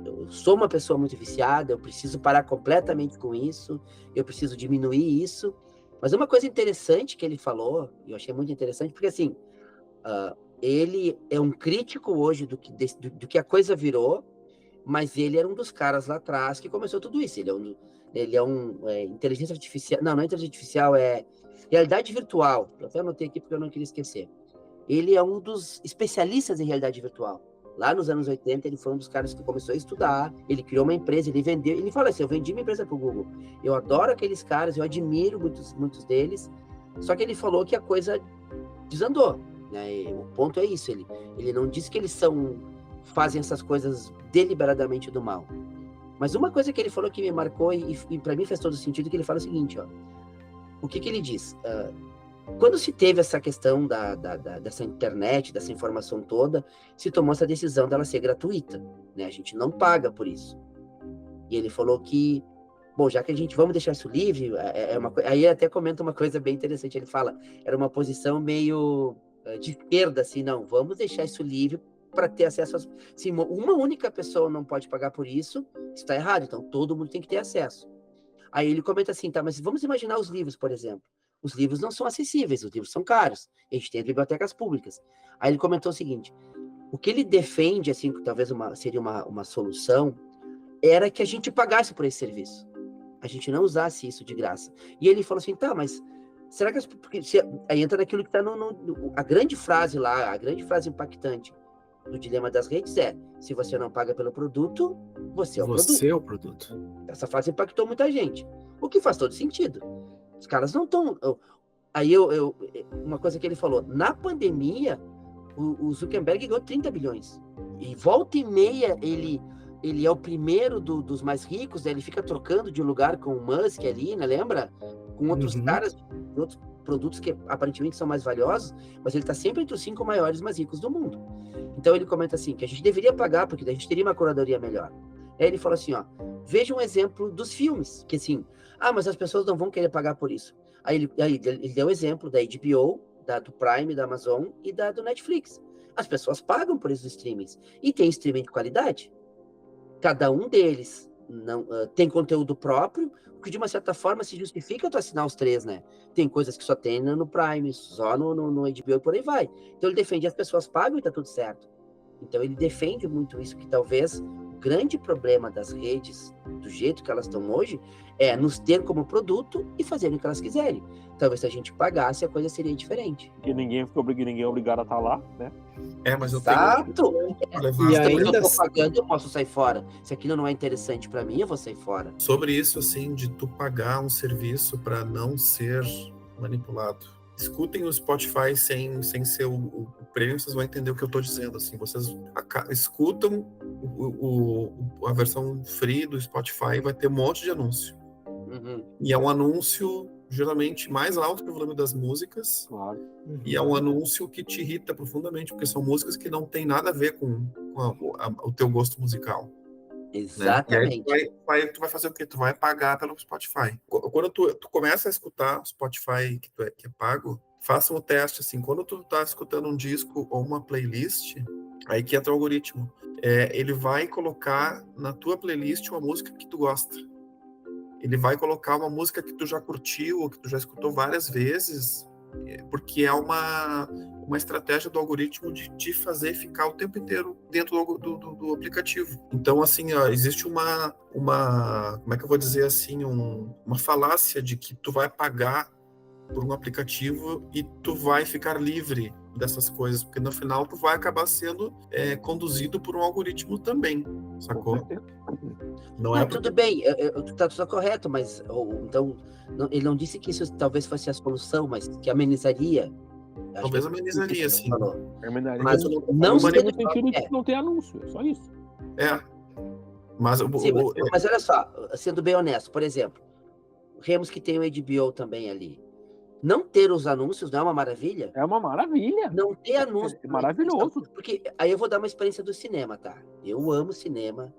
eu sou uma pessoa muito viciada, eu preciso parar completamente com isso, eu preciso diminuir isso. Mas uma coisa interessante que ele falou, e eu achei muito interessante, porque assim, ele é um crítico hoje do que a coisa virou, mas ele era um dos caras lá atrás que começou tudo isso. Ele é inteligência artificial, não é inteligência artificial, é realidade virtual. Eu até anotei aqui porque eu não queria esquecer. Ele é um dos especialistas em realidade virtual. Lá nos anos 80, ele foi um dos caras que começou a estudar, ele criou uma empresa, ele vendeu, ele fala assim, eu vendi minha empresa para o Google. Eu adoro aqueles caras, eu admiro muitos deles, só que ele falou que a coisa desandou, né? E o ponto é isso, ele não disse que eles fazem essas coisas deliberadamente do mal. Mas uma coisa que ele falou que me marcou e para mim fez todo sentido, que ele fala o seguinte, ó, o que ele diz? Quando se teve essa questão dessa internet, dessa informação toda, se tomou essa decisão dela ser gratuita, né? A gente não paga por isso. E ele falou que, bom, já que vamos deixar isso livre, aí ele até comenta uma coisa bem interessante, ele fala, era uma posição meio de esquerda, assim, não, vamos deixar isso livre para ter acesso se uma única pessoa não pode pagar por isso, está errado, então todo mundo tem que ter acesso. Aí ele comenta assim, tá, mas vamos imaginar os livros, por exemplo. Os livros não são acessíveis, os livros são caros. A gente tem as bibliotecas públicas. Aí ele comentou o seguinte, o que ele defende, assim, que talvez seria uma solução, era que a gente pagasse por esse serviço. A gente não usasse isso de graça. E ele falou assim, tá, mas será que... Aí entra naquilo que está a grande frase lá, a grande frase impactante do dilema das redes se você não paga pelo produto, você é o produto. Você é o produto. Essa frase impactou muita gente. O que faz todo sentido. Os caras não estão... Aí uma coisa que ele falou, na pandemia, o Zuckerberg ganhou 30 bilhões. E volta e meia, ele é o primeiro dos mais ricos, né? Ele fica trocando de lugar com o Musk ali, né? Lembra? Com outros caras, outros produtos que aparentemente são mais valiosos, mas ele está sempre entre os 5 maiores mais ricos do mundo. Então ele comenta assim, que a gente deveria pagar, porque daí a gente teria uma curadoria melhor. Aí ele falou assim, ó, veja um exemplo dos filmes, que assim, mas as pessoas não vão querer pagar por isso. Aí ele deu o exemplo da HBO, do Prime, da Amazon e do Netflix. As pessoas pagam por esses streamings. E tem streaming de qualidade. Cada um deles tem conteúdo próprio, o que de uma certa forma se justifica tu assinar os 3, né? Tem coisas que só tem no Prime, só no HBO e por aí vai. Então ele defende, as pessoas pagam e tá tudo certo. Então ele defende muito isso, que talvez o grande problema das redes, do jeito que elas estão hoje, é nos ter como produto e fazerem o que elas quiserem. Talvez se a gente pagasse, a coisa seria diferente. Porque ninguém é obrigado a estar lá, né? Mas eu Exato! tenho... E Se eu ainda tô pagando, eu posso sair fora. Se aquilo não é interessante para mim, eu vou sair fora. Sobre isso, assim, de tu pagar um serviço para não ser manipulado. Escutem o Spotify sem ser o prêmio, vocês vão entender o que eu tô dizendo, assim. Vocês escutam a versão free do Spotify, vai ter um monte de anúncio. E é um anúncio geralmente mais alto que o volume das músicas. Claro. E é um anúncio que te irrita profundamente, porque são músicas que não tem nada a ver com o teu gosto musical. Exatamente. Né? E aí tu vai fazer o quê? Tu vai pagar pelo Spotify. Quando tu começa a escutar o Spotify que é pago, faça um teste, assim, quando tu tá escutando um disco ou uma playlist, aí que entra o algoritmo. Ele vai colocar na tua playlist uma música que tu gosta. Ele vai colocar uma música que tu já curtiu ou que tu já escutou várias vezes, porque é uma estratégia do algoritmo de te fazer ficar o tempo inteiro dentro do aplicativo. Então, assim, existe uma como é que eu vou dizer assim, uma falácia de que tu vai pagar por um aplicativo e tu vai ficar livre dessas coisas, porque no final tu vai acabar sendo conduzido por um algoritmo também, sacou? Não, tudo bem, tá tudo correto, mas então ele não disse que isso talvez fosse a solução, mas que amenizaria. Talvez amenizaria, sim. Mas não no sentido de não ter anúncio, é só isso. Mas olha só, sendo bem honesto, por exemplo, Remos que tem o HBO também ali. Não ter os anúncios não é uma maravilha? É uma maravilha. Não ter anúncios. É maravilhoso. Porque aí eu vou dar uma experiência do cinema, tá? Eu amo cinema.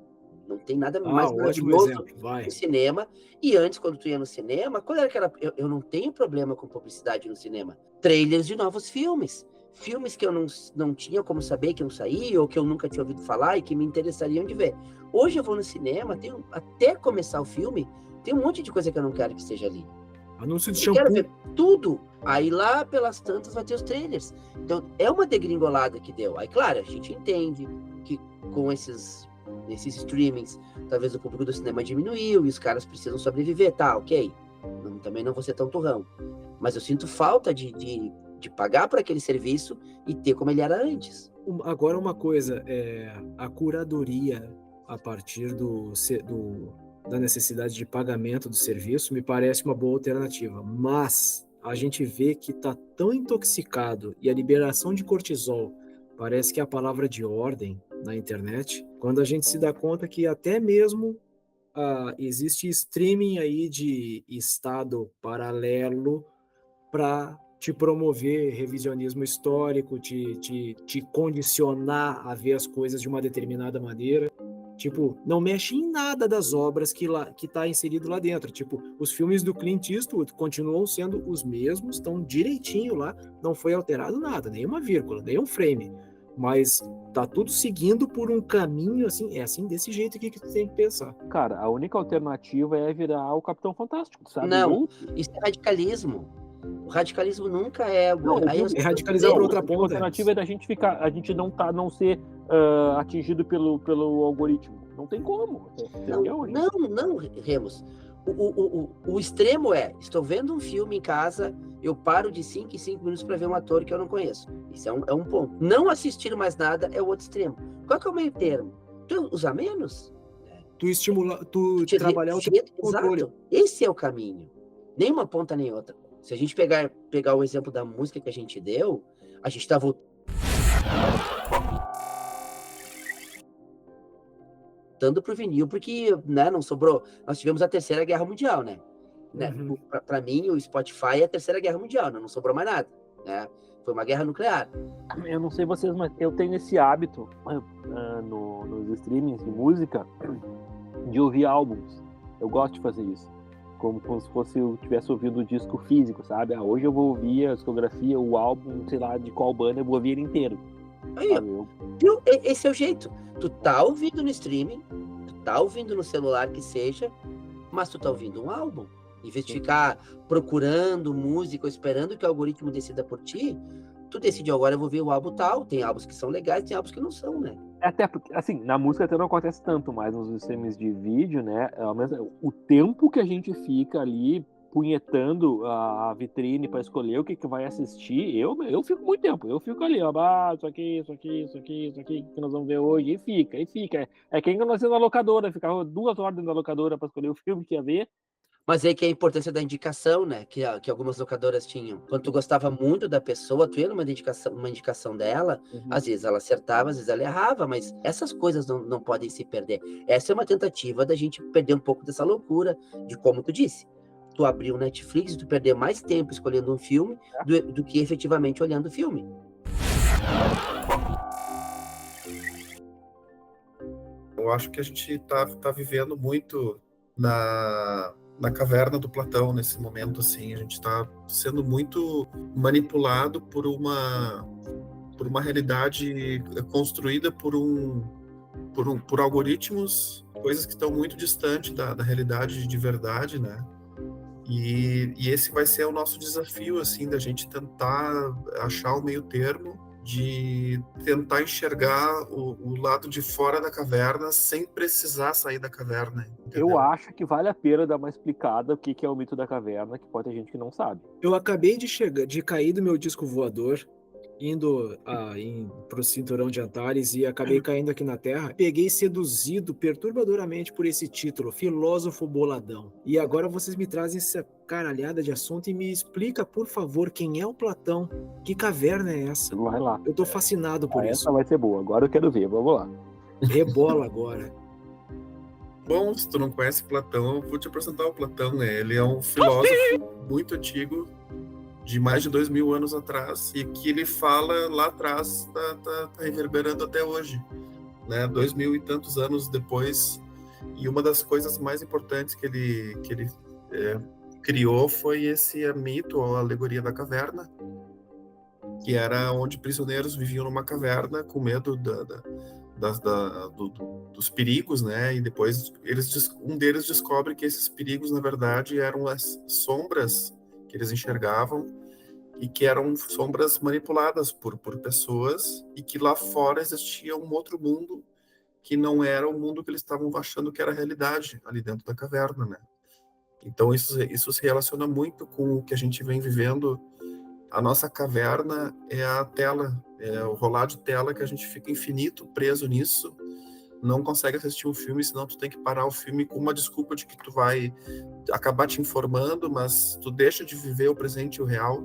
Não tem nada mais maravilhoso no cinema. E antes, quando tu ia no cinema, qual era aquela... Eu não tenho problema com publicidade no cinema. Trailers de novos filmes. filmes que eu não tinha como saber que iam sair, ou que eu nunca tinha ouvido falar e que me interessariam de ver. Hoje eu vou no cinema, até começar o filme, tem um monte de coisa que eu não quero que esteja ali. Anúncio de Eu quero shampoo. ver tudo. Aí lá pelas tantas vai ter os trailers. Então é uma degringolada que deu. Aí, claro, a gente entende que com esses streamings, talvez o público do cinema diminuiu e os caras precisam sobreviver, tá, ok. Também não vou ser tão turrão. Mas eu sinto falta de pagar por aquele serviço e ter como ele era antes. Agora uma coisa, a curadoria a partir da necessidade de pagamento do serviço me parece uma boa alternativa, mas a gente vê que está tão intoxicado e a liberação de cortisol parece que é a palavra de ordem na internet, quando a gente se dá conta que até mesmo existe streaming aí de estado paralelo para te promover revisionismo histórico, te condicionar a ver as coisas de uma determinada maneira. Tipo, não mexe em nada das obras que tá inserido lá dentro. Tipo, os filmes do Clint Eastwood continuam sendo os mesmos, estão direitinho lá, não foi alterado nada, nenhuma vírgula, nenhum frame. Mas tá tudo seguindo por um caminho assim, desse jeito aqui que tu tem que pensar. Cara, a única alternativa é virar o Capitão Fantástico, sabe? Não, isso é radicalismo. O radicalismo nunca é... É radicalizar para outra ponta. A alternativa é da gente não ser atingido pelo algoritmo. Não tem como. Não, Remus. O extremo estou vendo um filme em casa, eu paro de 5 em 5 minutos para ver um ator que eu não conheço. Isso é um ponto. Não assistir mais nada é o outro extremo. Qual que é o meio termo? Tu usar menos? Tu trabalhar o teu controle. Exato. Esse é o caminho. Nem uma ponta nem outra. Se a gente pegar o exemplo da música que a gente deu, a gente está voltando pro vinil, porque, né, não sobrou. Nós tivemos a Terceira Guerra Mundial, né? Uhum. Para mim, o Spotify é a Terceira Guerra Mundial, não sobrou mais nada, né? Foi uma guerra nuclear. Eu não sei vocês, mas eu tenho esse hábito nos streamings de música de ouvir álbuns. Eu gosto de fazer isso. Como se fosse eu tivesse ouvido o disco físico, sabe? Hoje eu vou ouvir a discografia, o álbum, sei lá, de qual banda, eu vou ouvir ele inteiro. Aí, esse é o jeito. Tu tá ouvindo no streaming, tu tá ouvindo no celular que seja, mas tu tá ouvindo um álbum. Em vez de ficar procurando música ou esperando que o algoritmo decida por ti, tu decidiu agora eu vou ver o álbum tal. Tem álbuns que são legais, tem álbuns que não são, né? Até porque, assim, na música até não acontece tanto, mas nos streams de vídeo, né? O tempo que a gente fica ali punhetando a vitrine para escolher o que vai assistir, eu fico muito tempo. Eu fico ali, ó, isso aqui, que nós vamos ver hoje, e fica. É quem nós na locadora, ficava 2 horas na locadora para escolher o filme que ia ver. Mas aí que é a importância da indicação, né? Que algumas locadoras tinham. Quando tu gostava muito da pessoa, tu ia numa indicação dela, às vezes ela acertava, às vezes ela errava, mas essas coisas não podem se perder. Essa é uma tentativa da gente perder um pouco dessa loucura, de como tu disse. Tu abrir o Netflix e tu perder mais tempo escolhendo um filme do que efetivamente olhando o filme. Eu acho que a gente tá vivendo muito na caverna do Platão nesse momento, assim. A gente está sendo muito manipulado por uma realidade construída por algoritmos, coisas que estão muito distantes da realidade de verdade, né? E esse vai ser o nosso desafio, assim, da gente tentar achar o meio termo, de tentar enxergar o lado de fora da caverna sem precisar sair da caverna. Entendeu? Eu acho que vale a pena dar uma explicada o que é o mito da caverna, que pode ter gente que não sabe. Eu acabei de cair do meu disco voador, indo pro cinturão de Antares, e acabei caindo aqui na Terra. Peguei seduzido perturbadoramente por esse título, Filósofo Boladão. E agora vocês me trazem essa caralhada de assunto e me explica, por favor, quem é o Platão? Que caverna é essa? Vai lá. Eu tô fascinado por isso. Essa vai ser boa, agora eu quero ver, vamos lá. Rebola agora. Bom, se tu não conhece Platão, eu vou te apresentar o Platão, né? Ele é um filósofo muito antigo, de mais de 2000 anos atrás, e que ele fala lá atrás tá reverberando até hoje, né? 2000 e tantos anos depois. E uma das coisas mais importantes que ele criou foi esse mito, ou alegoria da caverna, que era onde prisioneiros viviam numa caverna com medo dos perigos, né? E depois um deles descobre que esses perigos, na verdade, eram as sombras que eles enxergavam e que eram sombras manipuladas por pessoas, e que lá fora existia um outro mundo que não era o mundo que eles estavam achando que era a realidade ali dentro da caverna, né? Então isso se relaciona muito com o que a gente vem vivendo. A nossa caverna é a tela, é o rolar de tela, que a gente fica infinito preso nisso, não consegue assistir um filme, senão tu tem que parar o filme com uma desculpa de que tu vai acabar te informando, mas tu deixa de viver o presente e o real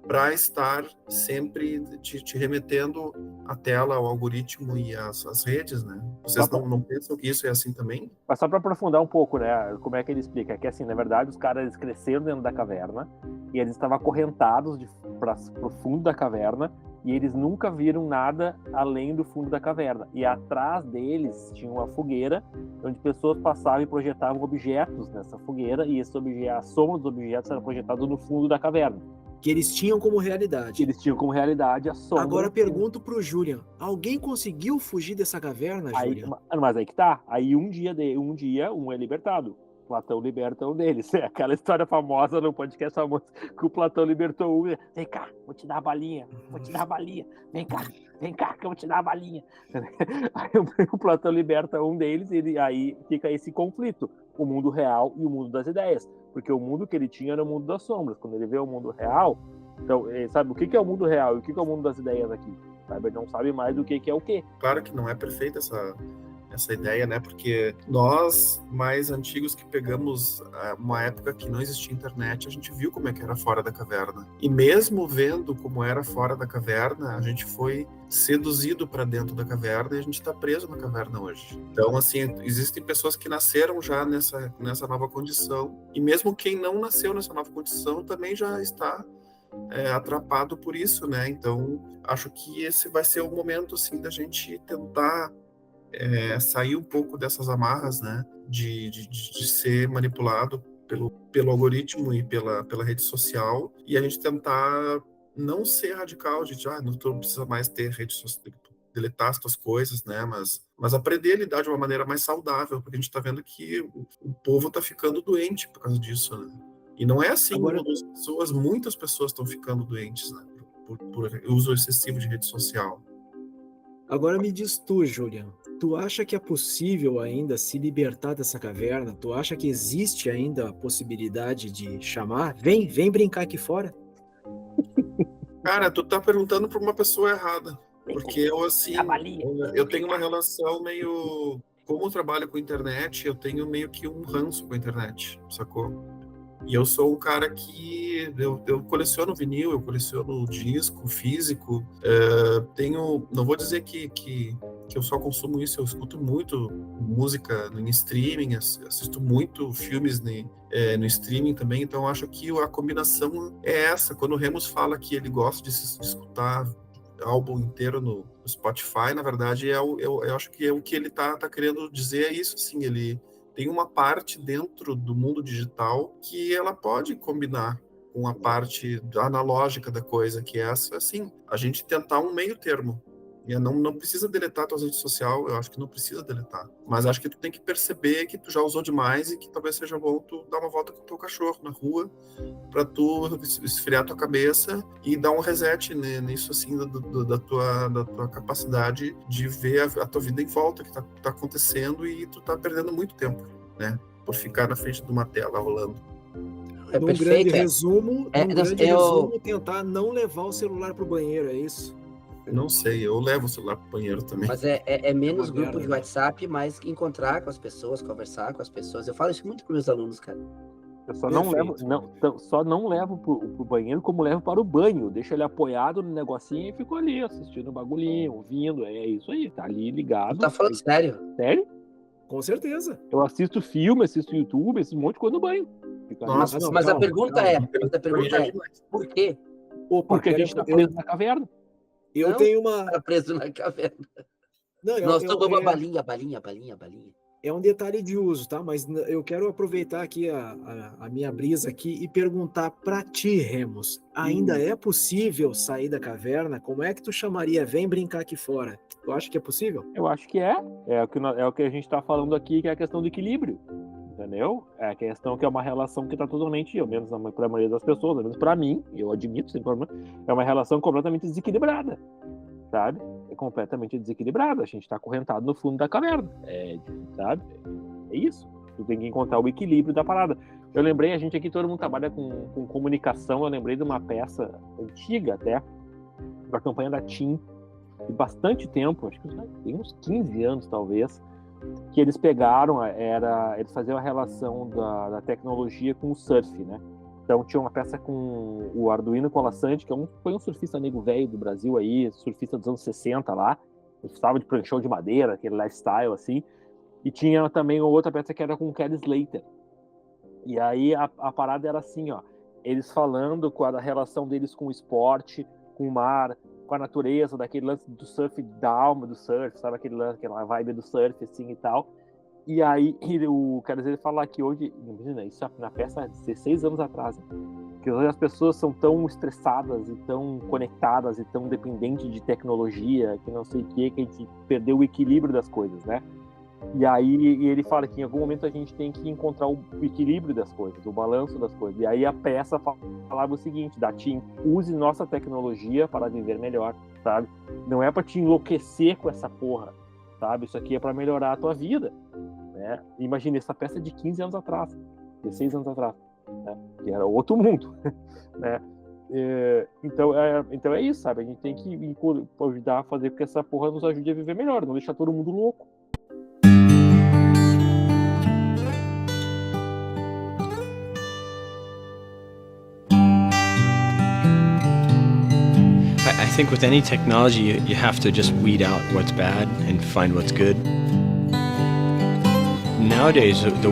para estar sempre te remetendo à tela, ao algoritmo e às redes, né? Vocês não pensam que isso é assim também? Mas só para aprofundar um pouco, né? Como é que ele explica? É que, assim, na verdade, os caras eles cresceram dentro da caverna e eles estavam acorrentados para o fundo da caverna, e eles nunca viram nada além do fundo da caverna. E atrás deles tinha uma fogueira onde pessoas passavam e projetavam objetos nessa fogueira, e a soma dos objetos era projetada no fundo da caverna. Que eles tinham como realidade. Eles tinham como realidade a sombra. Agora pergunto pro Julian, alguém conseguiu fugir dessa caverna, Julian? Mas aí que tá. Aí um dia um é libertado. Platão liberta um deles. É aquela história famosa no podcast famoso que o Platão libertou um. Vem cá, vou te dar a balinha. Vem cá, que eu vou te dar a balinha. Aí o Platão liberta um deles, e aí fica esse conflito. O mundo real e o mundo das ideias. Porque o mundo que ele tinha era o mundo das sombras. Quando ele vê o mundo real, então, sabe o que é o mundo real e o que é o mundo das ideias aqui? Sabe? Ele não sabe mais do que é o quê. Claro que não é perfeita essa ideia, né? Porque nós, mais antigos, que pegamos uma época que não existia internet, a gente viu como é que era fora da caverna. E mesmo vendo como era fora da caverna, a gente foi seduzido para dentro da caverna, e a gente está preso na caverna hoje. Então, assim, existem pessoas que nasceram já nessa nova condição, e mesmo quem não nasceu nessa nova condição também já está atrapado por isso, né? Então, acho que esse vai ser o momento, assim, da gente tentar sair um pouco dessas amarras, né, de ser manipulado pelo algoritmo e pela rede social, e a gente tentar não ser radical, não precisa mais ter rede social, deletar as tuas coisas, né, mas aprender a lidar de uma maneira mais saudável, porque a gente está vendo que o povo está ficando doente por causa disso, né? E não é assim, muitas pessoas estão ficando doentes, né, por uso excessivo de rede social. Agora me diz tu, Julian, tu acha que é possível ainda se libertar dessa caverna? Tu acha que existe ainda a possibilidade de chamar? Vem brincar aqui fora? Cara, tu tá perguntando para uma pessoa errada. Porque eu tenho uma relação meio... Como eu trabalho com internet, eu tenho meio que um ranço com a internet, sacou? E eu sou um cara que eu coleciono vinil, eu coleciono disco físico, não vou dizer que eu só consumo isso, eu escuto muito música em streaming, assisto muito filmes no streaming também, então eu acho que a combinação é essa. Quando o Remus fala que ele gosta de escutar álbum inteiro no Spotify, na verdade eu acho que o que ele tá querendo dizer é isso, sim, ele tem uma parte dentro do mundo digital que ela pode combinar com a parte analógica da coisa, que é essa, assim, a gente tentar um meio termo. E não precisa deletar a tua rede social, eu acho que não precisa deletar. Mas acho que tu tem que perceber que tu já usou demais e que talvez seja bom tu dar uma volta com o teu cachorro na rua para tu esfriar a tua cabeça e dar um reset nisso, assim, da tua capacidade de ver a tua vida em volta, que tá acontecendo, e tu tá perdendo muito tempo, né? Por ficar na frente de uma tela rolando. Num grande resumo, tentar não levar o celular pro banheiro, é isso? Não sei, eu levo o celular pro banheiro também. Mas é menos grupo de WhatsApp, mas encontrar com as pessoas, conversar com as pessoas. Eu falo isso muito para meus alunos, cara. Eu só não levo pro banheiro, como levo para o banho. Deixa ele apoiado no negocinho e fico ali assistindo o bagulhinho, ouvindo. É isso aí, tá ali ligado. Tu tá falando sério? Sério? Com certeza. Eu assisto filme, assisto YouTube, assisto um monte de coisa no banho. Nossa, mas a pergunta é, por quê? Porque a gente tá preso na caverna. Eu tenho uma... Tá preso na caverna. Nós tomamos a balinha. é um detalhe de uso, tá? Mas eu quero aproveitar aqui a minha brisa aqui e perguntar para ti, Remus. Ainda é possível sair da caverna? Como é que tu chamaria? Vem brincar aqui fora. Tu acha que é possível? Eu acho que é o que a gente está falando aqui, que é a questão do equilíbrio, entendeu? É a questão que é uma relação que está totalmente, ao menos para a maioria das pessoas, ao menos para mim, eu admito, sem problema, é uma relação completamente desequilibrada, sabe? É completamente desequilibrada. A gente está acorrentado no fundo da caverna, sabe? É isso. Tu tem que encontrar o equilíbrio da parada. Eu lembrei, a gente aqui, todo mundo trabalha com comunicação, eu lembrei de uma peça antiga até, da campanha da TIM, de bastante tempo, acho que tem uns 15 anos talvez, que eles pegaram, eles faziam a relação da tecnologia com o surf, né? Então tinha uma peça com o Arduino Colaçante, que foi um surfista nego velho do Brasil aí, surfista dos anos 60 lá, estava de pranchão de madeira, aquele lifestyle assim, e tinha também outra peça que era com o Kelly Slater. E aí a parada era assim, ó, eles falando com a relação deles com o esporte, com o mar, com a natureza, daquele lance do surf, da alma do surf, sabe, aquela vibe do surf assim e tal. E aí, o cara ele fala que hoje, imagina, isso na peça de 16 anos atrás, né? Que hoje as pessoas são tão estressadas e tão conectadas e tão dependentes de tecnologia, que não sei o que a gente perdeu o equilíbrio das coisas, né? E aí ele fala que em algum momento a gente tem que encontrar o equilíbrio das coisas, o balanço das coisas. E aí a peça falava o seguinte, da TIM, use nossa tecnologia para viver melhor, sabe? Não é para te enlouquecer com essa porra, sabe? Isso aqui é para melhorar a tua vida, né? Imagina, essa peça de 15 anos atrás, 16 anos atrás, né? Que era outro mundo, né? Então é isso, sabe? A gente tem que ajudar a fazer com que essa porra nos ajude a viver melhor, não deixar todo mundo louco. I think with any technology, you have to just weed out what's bad and find what's good. Nowadays, our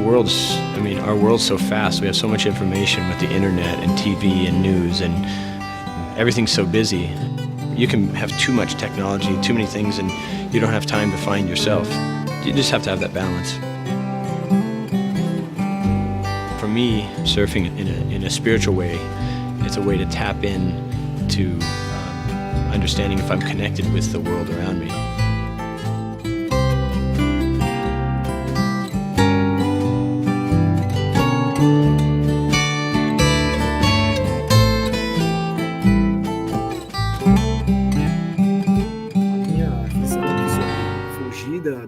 world's so fast. We have so much information with the internet and TV and news, and everything's so busy. You can have too much technology, too many things, and you don't have time to find yourself. You just have to have that balance. For me, surfing in a spiritual way, it's a way to tap in to understanding if I'm connected with the world around me.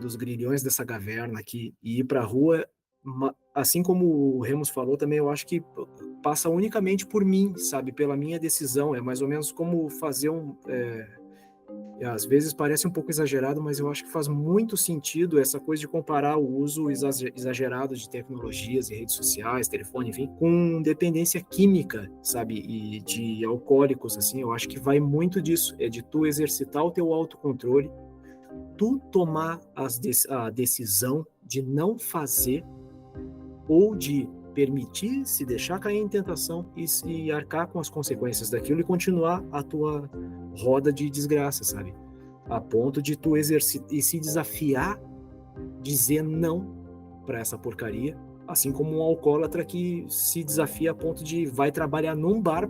Dos grilhões dessa caverna aqui e ir para a rua, assim como o Remus falou também, eu acho que passa unicamente por mim, sabe, pela minha decisão. É mais ou menos como fazer às vezes parece um pouco exagerado, mas eu acho que faz muito sentido essa coisa de comparar o uso exagerado de tecnologias e redes sociais, telefone, enfim, com dependência química, sabe, e de alcoólicos, assim. Eu acho que vai muito disso, é de tu exercitar o teu autocontrole, tu tomar a decisão de não fazer ou de permitir se deixar cair em tentação e arcar com as consequências daquilo e continuar a tua roda de desgraça, sabe? A ponto de tu exercitar e se desafiar, dizer não para essa porcaria, assim como um alcoólatra que se desafia a ponto de vai trabalhar num bar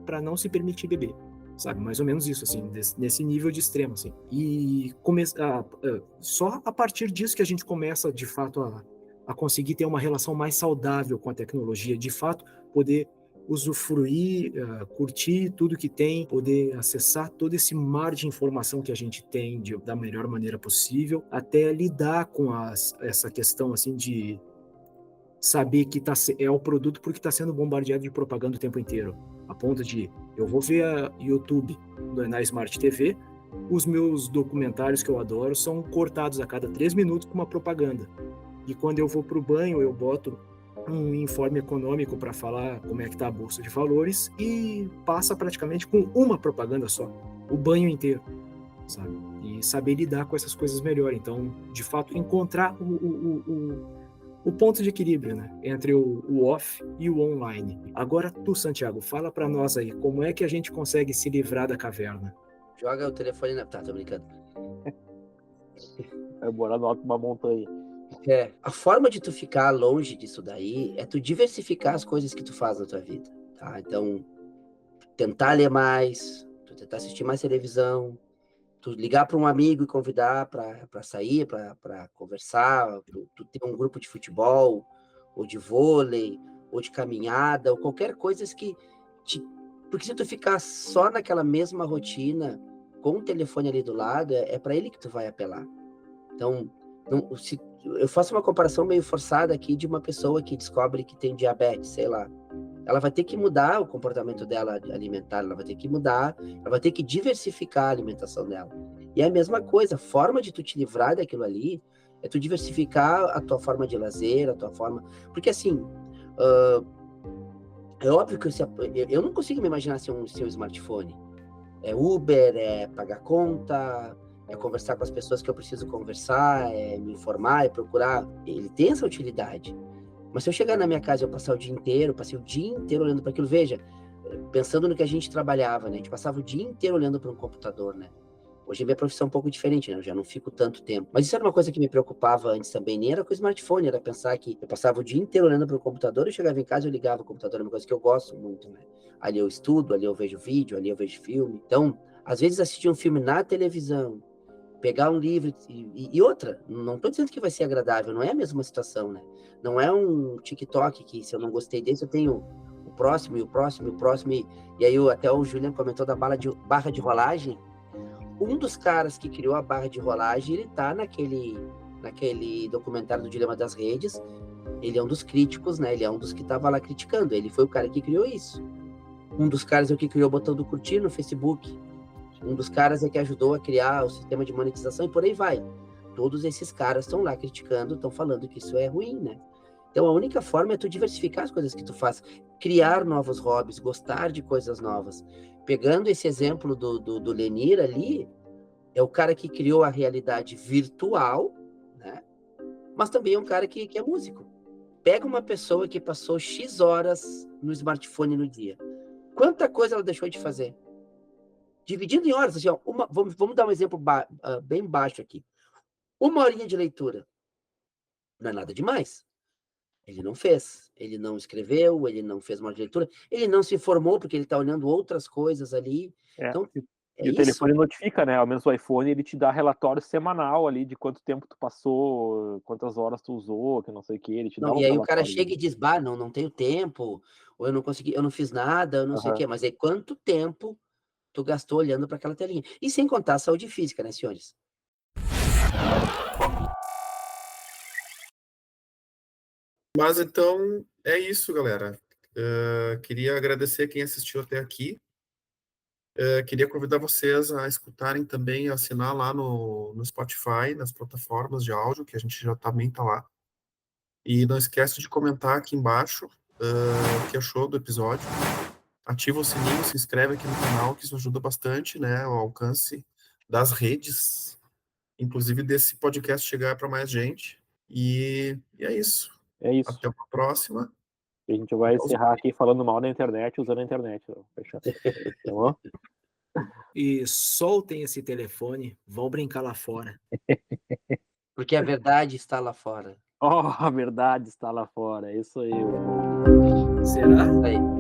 para não se permitir beber. Sabe, mais ou menos isso, assim, nesse nível de extremo, assim. E só a partir disso que a gente começa, de fato, a conseguir ter uma relação mais saudável com a tecnologia, de fato, poder usufruir, curtir tudo que tem, poder acessar todo esse mar de informação que a gente tem da melhor maneira possível, até lidar com essa questão, assim, de saber que é o produto porque está sendo bombardeado de propaganda o tempo inteiro. A ponto de, eu vou ver a YouTube na Smart TV, os meus documentários que eu adoro são cortados a cada 3 minutos com uma propaganda. E quando eu vou para o banho, eu boto um informe econômico para falar como é que está a Bolsa de Valores e passa praticamente com uma propaganda só, o banho inteiro, sabe? E saber lidar com essas coisas melhor. Então, de fato, encontrar o ponto de equilíbrio, né, entre o off e o online. Agora tu, Santiago, fala para nós aí, como é que a gente consegue se livrar da caverna? Joga o telefone na... Tá, tô brincando. Vai morar no alto de uma montanha. A forma de tu ficar longe disso daí é tu diversificar as coisas que tu faz na tua vida, tá? Então, tentar ler mais, tu tentar assistir mais televisão, tu ligar para um amigo e convidar para sair, para conversar, tu ter um grupo de futebol, ou de vôlei, ou de caminhada, ou qualquer coisa que porque se tu ficar só naquela mesma rotina, com o telefone ali do lado, é para ele que tu vai apelar. Então, eu faço uma comparação meio forçada aqui de uma pessoa que descobre que tem diabetes, sei lá. Ela vai ter que mudar o comportamento dela alimentar, ela vai ter que mudar, ela vai ter que diversificar a alimentação dela. E é a mesma coisa, a forma de tu te livrar daquilo ali é tu diversificar a tua forma de lazer, a tua forma... Porque assim, é óbvio que eu não consigo me imaginar sem um smartphone. É Uber, é pagar conta, é conversar com as pessoas que eu preciso conversar, é me informar, é procurar. Ele tem essa utilidade. Mas se eu chegar na minha casa e eu passei o dia inteiro olhando para aquilo, veja, pensando no que a gente trabalhava, né? A gente passava o dia inteiro olhando para um computador, né? Hoje a minha profissão é um pouco diferente, né? Eu já não fico tanto tempo. Mas isso era uma coisa que me preocupava antes também, nem era com o smartphone, era pensar que eu passava o dia inteiro olhando para o computador, eu chegava em casa e eu ligava o computador, é uma coisa que eu gosto muito, né? Ali eu estudo, ali eu vejo vídeo, ali eu vejo filme. Então, às vezes assistir um filme na televisão, pegar um livro e outra, não estou dizendo que vai ser agradável, não é a mesma situação, né? Não é um TikTok que se eu não gostei desse, eu tenho o próximo, e o próximo, e o próximo. E aí até o Julian comentou da barra de rolagem. Um dos caras que criou a barra de rolagem, ele tá naquele documentário do Dilema das Redes, ele é um dos críticos, né? Ele é um dos que estava lá criticando, ele foi o cara que criou isso. Um dos caras é o que criou o botão do curtir no Facebook. Um dos caras é que ajudou a criar o sistema de monetização e por aí vai. Todos esses caras estão lá criticando, estão falando que isso é ruim, né? Então a única forma é tu diversificar as coisas que tu faz, criar novos hobbies, gostar de coisas novas. Pegando esse exemplo do Lenir ali, é o cara que criou a realidade virtual, né? Mas também é um cara que é músico. Pega uma pessoa que passou X horas no smartphone no dia. Quanta coisa ela deixou de fazer? Dividindo em horas, assim, ó, vamos dar um exemplo bem baixo aqui. 1 horinha de leitura. Não é nada demais. Ele não fez. Ele não escreveu, ele não fez uma hora de leitura, ele não se informou porque ele está olhando outras coisas ali. Então, e o telefone notifica, né? Ao menos o iPhone, ele te dá relatório semanal ali de quanto tempo tu passou, quantas horas tu usou, que não sei o que, ele te dá um e aí o cara chega e diz, não tenho tempo, ou eu não consegui, eu não fiz nada, eu não sei o quê, mas aí quanto tempo tu gastou olhando para aquela telinha? E sem contar a saúde física, né, senhores? Mas então é isso, galera. Queria agradecer quem assistiu até aqui. Queria convidar vocês a escutarem também, a assinar lá no Spotify, nas plataformas de áudio, que a gente já também está lá. E não esquece de comentar aqui embaixo o que achou do episódio. Ativa o sininho, se inscreve aqui no canal, que isso ajuda bastante, né, o alcance das redes, inclusive desse podcast chegar para mais gente. E é isso. É isso. Até uma próxima. A gente vai encerrar aqui falando mal da internet, usando a internet. Tá? E soltem esse telefone, vão brincar lá fora. Porque a verdade está lá fora. A verdade está lá fora. É isso aí. Será? Aí.